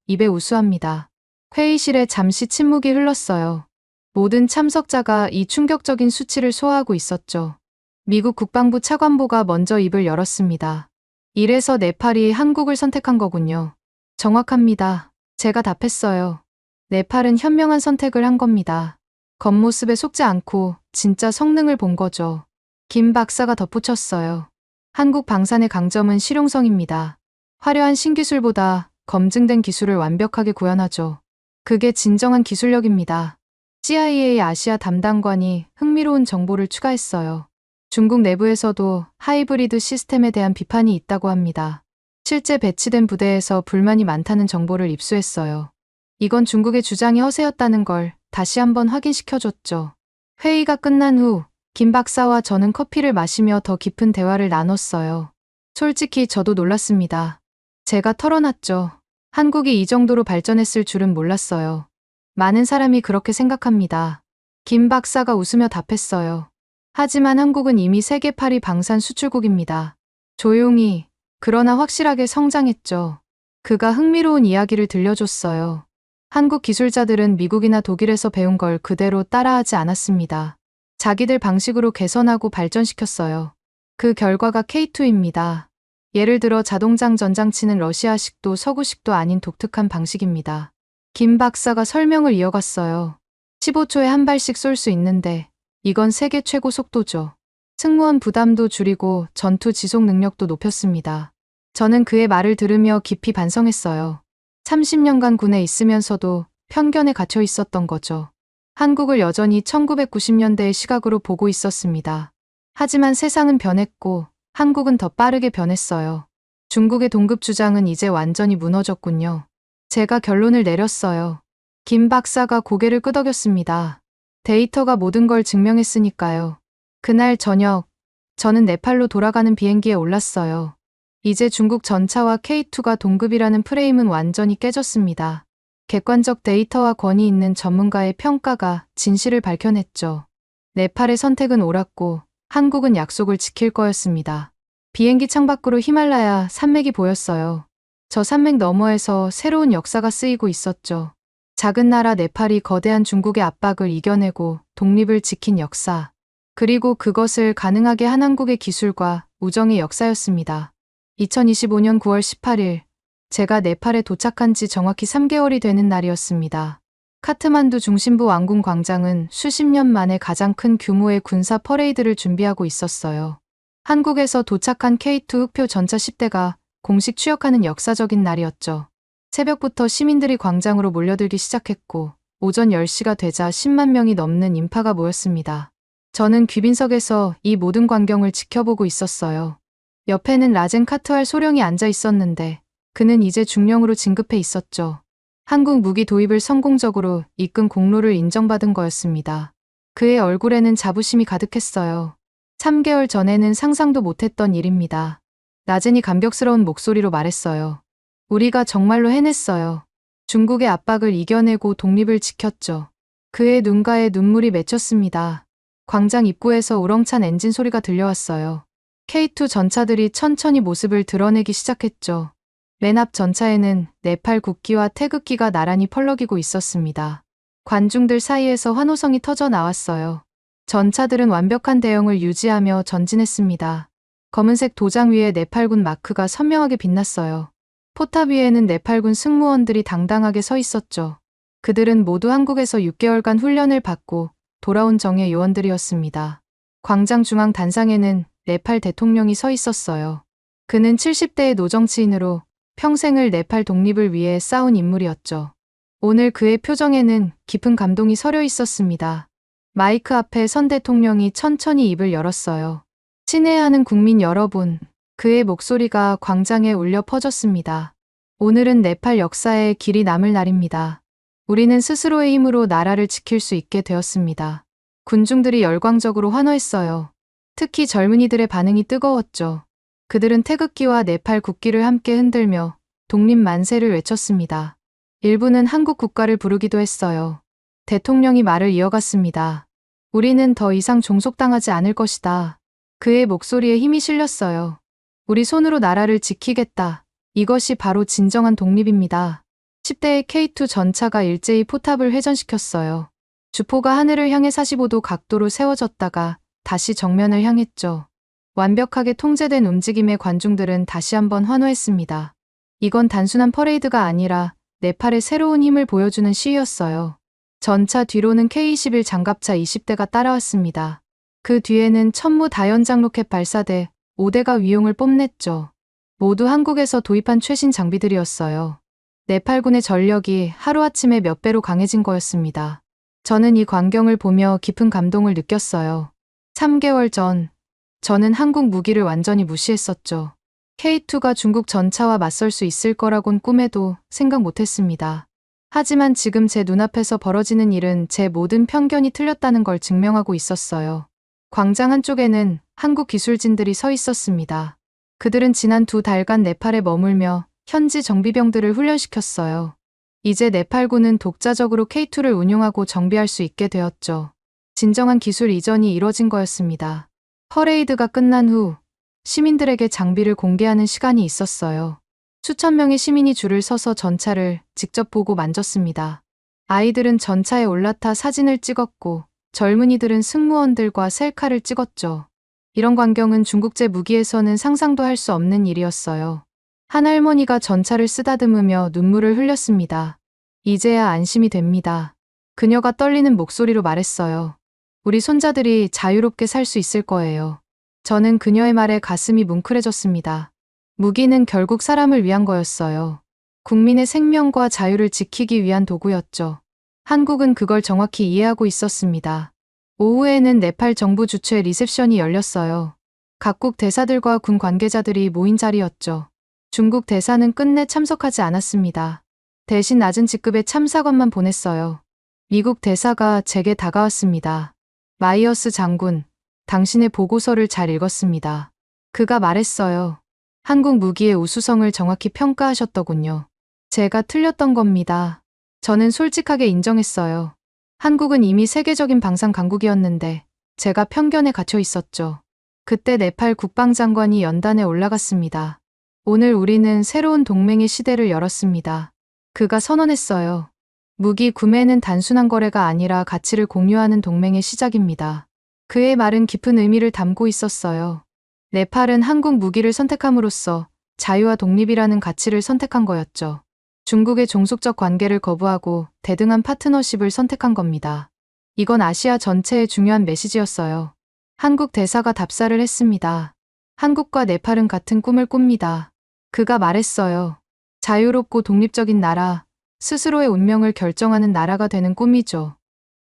입에 우수합니다. 회의실에 잠시 침묵이 흘렀어요. 모든 참석자가 이 충격적인 수치를 소화하고 있었죠. 미국 국방부 차관보가 먼저 입을 열었습니다. 이래서 네팔이 한국을 선택한 거군요. 정확합니다. 제가 답했어요. 네팔은 현명한 선택을 한 겁니다. 겉모습에 속지 않고 진짜 성능을 본 거죠. 김 박사가 덧붙였어요. 한국 방산의 강점은 실용성입니다. 화려한 신기술보다 검증된 기술을 완벽하게 구현하죠. 그게 진정한 기술력입니다. CIA 아시아 담당관이 흥미로운 정보를 추가했어요. 중국 내부에서도 하이브리드 시스템에 대한 비판이 있다고 합니다. 실제 배치된 부대에서 불만이 많다는 정보를 입수했어요. 이건 중국의 주장이 허세였다는 걸 다시 한번 확인시켜줬죠. 회의가 끝난 후 김 박사와 저는 커피를 마시며 더 깊은 대화를 나눴어요. 솔직히 저도 놀랐습니다. 제가 털어놨죠. 한국이 이 정도로 발전했을 줄은 몰랐어요. 많은 사람이 그렇게 생각합니다. 김 박사가 웃으며 답했어요. 하지만 한국은 이미 세계 8위 방산 수출국입니다. 조용히, 그러나 확실하게 성장했죠. 그가 흥미로운 이야기를 들려줬어요. 한국 기술자들은 미국이나 독일에서 배운 걸 그대로 따라하지 않았습니다. 자기들 방식으로 개선하고 발전시켰어요. 그 결과가 K2입니다. 예를 들어 자동장 전장치는 러시아식도 서구식도 아닌 독특한 방식입니다. 김 박사가 설명을 이어갔어요. 15초에 한 발씩 쏠 수 있는데 이건 세계 최고 속도죠. 승무원 부담도 줄이고 전투 지속 능력도 높였습니다. 저는 그의 말을 들으며 깊이 반성했어요. 30년간 군에 있으면서도 편견에 갇혀 있었던 거죠. 한국을 여전히 1990년대의 시각으로 보고 있었습니다. 하지만 세상은 변했고 한국은 더 빠르게 변했어요. 중국의 동급 주장은 이제 완전히 무너졌군요. 제가 결론을 내렸어요. 김 박사가 고개를 끄덕였습니다. 데이터가 모든 걸 증명했으니까요. 그날 저녁, 저는 네팔로 돌아가는 비행기에 올랐어요. 이제 중국 전차와 K2가 동급이라는 프레임은 완전히 깨졌습니다. 객관적 데이터와 권위 있는 전문가의 평가가 진실을 밝혀냈죠. 네팔의 선택은 옳았고 한국은 약속을 지킬 거였습니다. 비행기 창밖으로 히말라야 산맥이 보였어요. 저 산맥 너머에서 새로운 역사가 쓰이고 있었죠. 작은 나라 네팔이 거대한 중국의 압박을 이겨내고 독립을 지킨 역사. 그리고 그것을 가능하게 한 한국의 기술과 우정의 역사였습니다. 2025년 9월 18일, 제가 네팔에 도착한 지 정확히 3개월이 되는 날이었습니다. 카트만두 중심부 왕궁 광장은 수십 년 만에 가장 큰 규모의 군사 퍼레이드를 준비하고 있었어요. 한국에서 도착한 K2 흑표 전차 10대가 공식 취역하는 역사적인 날이었죠. 새벽부터 시민들이 광장으로 몰려들기 시작했고 오전 10시가 되자 10만 명이 넘는 인파가 모였습니다. 저는 귀빈석에서 이 모든 광경을 지켜보고 있었어요. 옆에는 라젠 카트왈 소령이 앉아 있었는데 그는 이제 중령으로 진급해 있었죠. 한국 무기 도입을 성공적으로 이끈 공로를 인정받은 거였습니다. 그의 얼굴에는 자부심이 가득했어요. 3개월 전에는 상상도 못했던 일입니다. 라젠이 감격스러운 목소리로 말했어요. 우리가 정말로 해냈어요. 중국의 압박을 이겨내고 독립을 지켰죠. 그의 눈가에 눈물이 맺혔습니다. 광장 입구에서 우렁찬 엔진 소리가 들려왔어요. K2 전차들이 천천히 모습을 드러내기 시작했죠. 맨 앞 전차에는 네팔 국기와 태극기가 나란히 펄럭이고 있었습니다. 관중들 사이에서 환호성이 터져 나왔어요. 전차들은 완벽한 대형을 유지하며 전진했습니다. 검은색 도장 위에 네팔군 마크가 선명하게 빛났어요. 포탑 위에는 네팔군 승무원들이 당당하게 서 있었죠. 그들은 모두 한국에서 6개월간 훈련을 받고 돌아온 정예 요원들이었습니다. 광장 중앙 단상에는 네팔 대통령이 서 있었어요. 그는 70대의 노정치인으로 평생을 네팔 독립을 위해 싸운 인물이었죠. 오늘 그의 표정에는 깊은 감동이 서려 있었습니다. 마이크 앞에 선 대통령이 천천히 입을 열었어요. 친애하는 국민 여러분, 그의 목소리가 광장에 울려 퍼졌습니다. 오늘은 네팔 역사에 길이 남을 날입니다. 우리는 스스로의 힘으로 나라를 지킬 수 있게 되었습니다. 군중들이 열광적으로 환호했어요. 특히 젊은이들의 반응이 뜨거웠죠. 그들은 태극기와 네팔 국기를 함께 흔들며 독립 만세를 외쳤습니다. 일부는 한국 국가를 부르기도 했어요. 대통령이 말을 이어갔습니다. 우리는 더 이상 종속당하지 않을 것이다. 그의 목소리에 힘이 실렸어요. 우리 손으로 나라를 지키겠다. 이것이 바로 진정한 독립입니다. 10대의 K2 전차가 일제히 포탑을 회전시켰어요. 주포가 하늘을 향해 45도 각도로 세워졌다가 다시 정면을 향했죠. 완벽하게 통제된 움직임에 관중들은 다시 한번 환호했습니다. 이건 단순한 퍼레이드가 아니라 네팔의 새로운 힘을 보여주는 시위였어요. 전차 뒤로는 K-21 장갑차 20대가 따라왔습니다. 그 뒤에는 천무 다연장 로켓 발사대 5대가 위용을 뽐냈죠. 모두 한국에서 도입한 최신 장비들이었어요. 네팔군의 전력이 하루아침에 몇 배로 강해진 거였습니다. 저는 이 광경을 보며 깊은 감동을 느꼈어요. 3개월 전, 저는 한국 무기를 완전히 무시했었죠. K2가 중국 전차와 맞설 수 있을 거라곤 꿈에도 생각 못했습니다. 하지만 지금 제 눈앞에서 벌어지는 일은 제 모든 편견이 틀렸다는 걸 증명하고 있었어요. 광장 한쪽에는 한국 기술진들이 서 있었습니다. 그들은 지난 2달간 네팔에 머물며 현지 정비병들을 훈련시켰어요. 이제 네팔군은 독자적으로 K2를 운용하고 정비할 수 있게 되었죠. 진정한 기술 이전이 이뤄진 거였습니다. 퍼레이드가 끝난 후 시민들에게 장비를 공개하는 시간이 있었어요. 수천 명의 시민이 줄을 서서 전차를 직접 보고 만졌습니다. 아이들은 전차에 올라타 사진을 찍었고 젊은이들은 승무원들과 셀카를 찍었죠. 이런 광경은 중국제 무기에서는 상상도 할 수 없는 일이었어요. 한 할머니가 전차를 쓰다듬으며 눈물을 흘렸습니다. 이제야 안심이 됩니다. 그녀가 떨리는 목소리로 말했어요. 우리 손자들이 자유롭게 살 수 있을 거예요. 저는 그녀의 말에 가슴이 뭉클해졌습니다. 무기는 결국 사람을 위한 거였어요. 국민의 생명과 자유를 지키기 위한 도구였죠. 한국은 그걸 정확히 이해하고 있었습니다. 오후에는 네팔 정부 주최 리셉션이 열렸어요. 각국 대사들과 군 관계자들이 모인 자리였죠. 중국 대사는 끝내 참석하지 않았습니다. 대신 낮은 직급의 참사관만 보냈어요. 미국 대사가 제게 다가왔습니다. 마이어스 장군, 당신의 보고서를 잘 읽었습니다. 그가 말했어요. 한국 무기의 우수성을 정확히 평가하셨더군요. 제가 틀렸던 겁니다. 저는 솔직하게 인정했어요. 한국은 이미 세계적인 방산 강국이었는데 제가 편견에 갇혀 있었죠. 그때 네팔 국방장관이 연단에 올라갔습니다. 오늘 우리는 새로운 동맹의 시대를 열었습니다. 그가 선언했어요. 무기 구매는 단순한 거래가 아니라 가치를 공유하는 동맹의 시작입니다. 그의 말은 깊은 의미를 담고 있었어요. 네팔은 한국 무기를 선택함으로써 자유와 독립이라는 가치를 선택한 거였죠. 중국의 종속적 관계를 거부하고 대등한 파트너십을 선택한 겁니다. 이건 아시아 전체의 중요한 메시지였어요. 한국 대사가 답사를 했습니다. 한국과 네팔은 같은 꿈을 꿉니다. 그가 말했어요. 자유롭고 독립적인 나라, 스스로의 운명을 결정하는 나라가 되는 꿈이죠.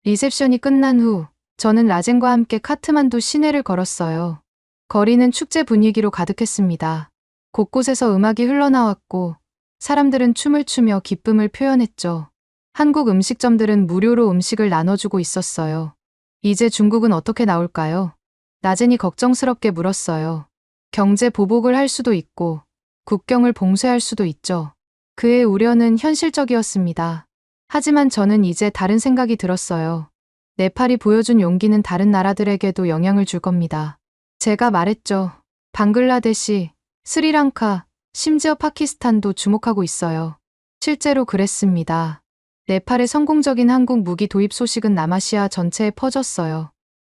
리셉션이 끝난 후 저는 라젠과 함께 카트만두 시내를 걸었어요. 거리는 축제 분위기로 가득했습니다. 곳곳에서 음악이 흘러나왔고 사람들은 춤을 추며 기쁨을 표현했죠. 한국 음식점들은 무료로 음식을 나눠주고 있었어요. 이제 중국은 어떻게 나올까요? 나젠이 걱정스럽게 물었어요. 경제 보복을 할 수도 있고 국경을 봉쇄할 수도 있죠. 그의 우려는 현실적이었습니다. 하지만 저는 이제 다른 생각이 들었어요. 네팔이 보여준 용기는 다른 나라들에게도 영향을 줄 겁니다. 제가 말했죠. 방글라데시, 스리랑카, 심지어 파키스탄도 주목하고 있어요. 실제로 그랬습니다. 네팔의 성공적인 한국 무기 도입 소식은 남아시아 전체에 퍼졌어요.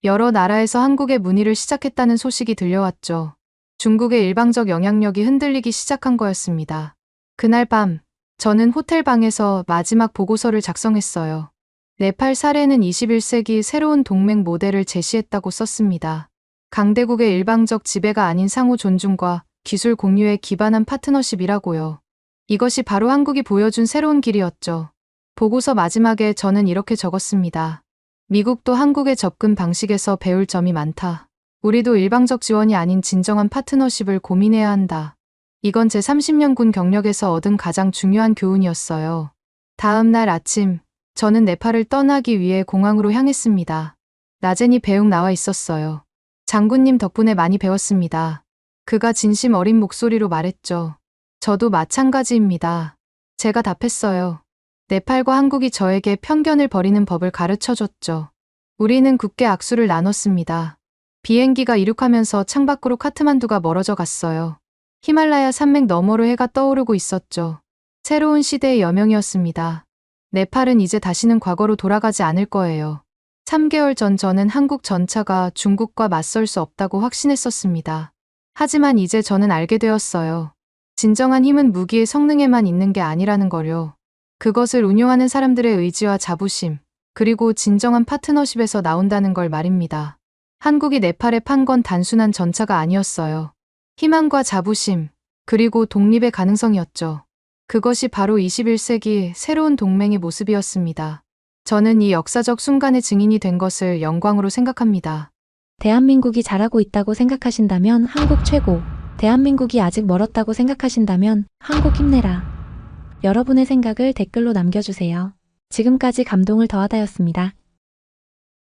여러 나라에서 한국의 문의를 시작했다는 소식이 들려왔죠. 중국의 일방적 영향력이 흔들리기 시작한 거였습니다. 그날 밤, 저는 호텔 방에서 마지막 보고서를 작성했어요. 네팔 사례는 21세기 새로운 동맹 모델을 제시했다고 썼습니다. 강대국의 일방적 지배가 아닌 상호 존중과 기술 공유에 기반한 파트너십이라고요. 이것이 바로 한국이 보여준 새로운 길이었죠. 보고서 마지막에 저는 이렇게 적었습니다. 미국도 한국의 접근 방식에서 배울 점이 많다. 우리도 일방적 지원이 아닌 진정한 파트너십을 고민해야 한다. 이건 제 30년 군 경력에서 얻은 가장 중요한 교훈이었어요. 다음 날 아침, 저는 네팔을 떠나기 위해 공항으로 향했습니다. 나젠이 배웅 나와 있었어요. 장군님 덕분에 많이 배웠습니다. 그가 진심 어린 목소리로 말했죠. 저도 마찬가지입니다. 제가 답했어요. 네팔과 한국이 저에게 편견을 버리는 법을 가르쳐줬죠. 우리는 굳게 악수를 나눴습니다. 비행기가 이륙하면서 창밖으로 카트만두가 멀어져 갔어요. 히말라야 산맥 너머로 해가 떠오르고 있었죠. 새로운 시대의 여명이었습니다. 네팔은 이제 다시는 과거로 돌아가지 않을 거예요. 3개월 전 저는 한국 전차가 중국과 맞설 수 없다고 확신했었습니다. 하지만 이제 저는 알게 되었어요. 진정한 힘은 무기의 성능에만 있는 게 아니라는 거요. 그것을 운용하는 사람들의 의지와 자부심, 그리고 진정한 파트너십에서 나온다는 걸 말입니다. 한국이 네팔에 판 건 단순한 전차가 아니었어요. 희망과 자부심, 그리고 독립의 가능성이었죠. 그것이 바로 21세기 새로운 동맹의 모습이었습니다. 저는 이 역사적 순간의 증인이 된 것을 영광으로 생각합니다. 대한민국이 잘하고 있다고 생각하신다면 한국 최고, 대한민국이 아직 멀었다고 생각하신다면 한국 힘내라. 여러분의 생각을 댓글로 남겨주세요. 지금까지 감동을 더하다였습니다.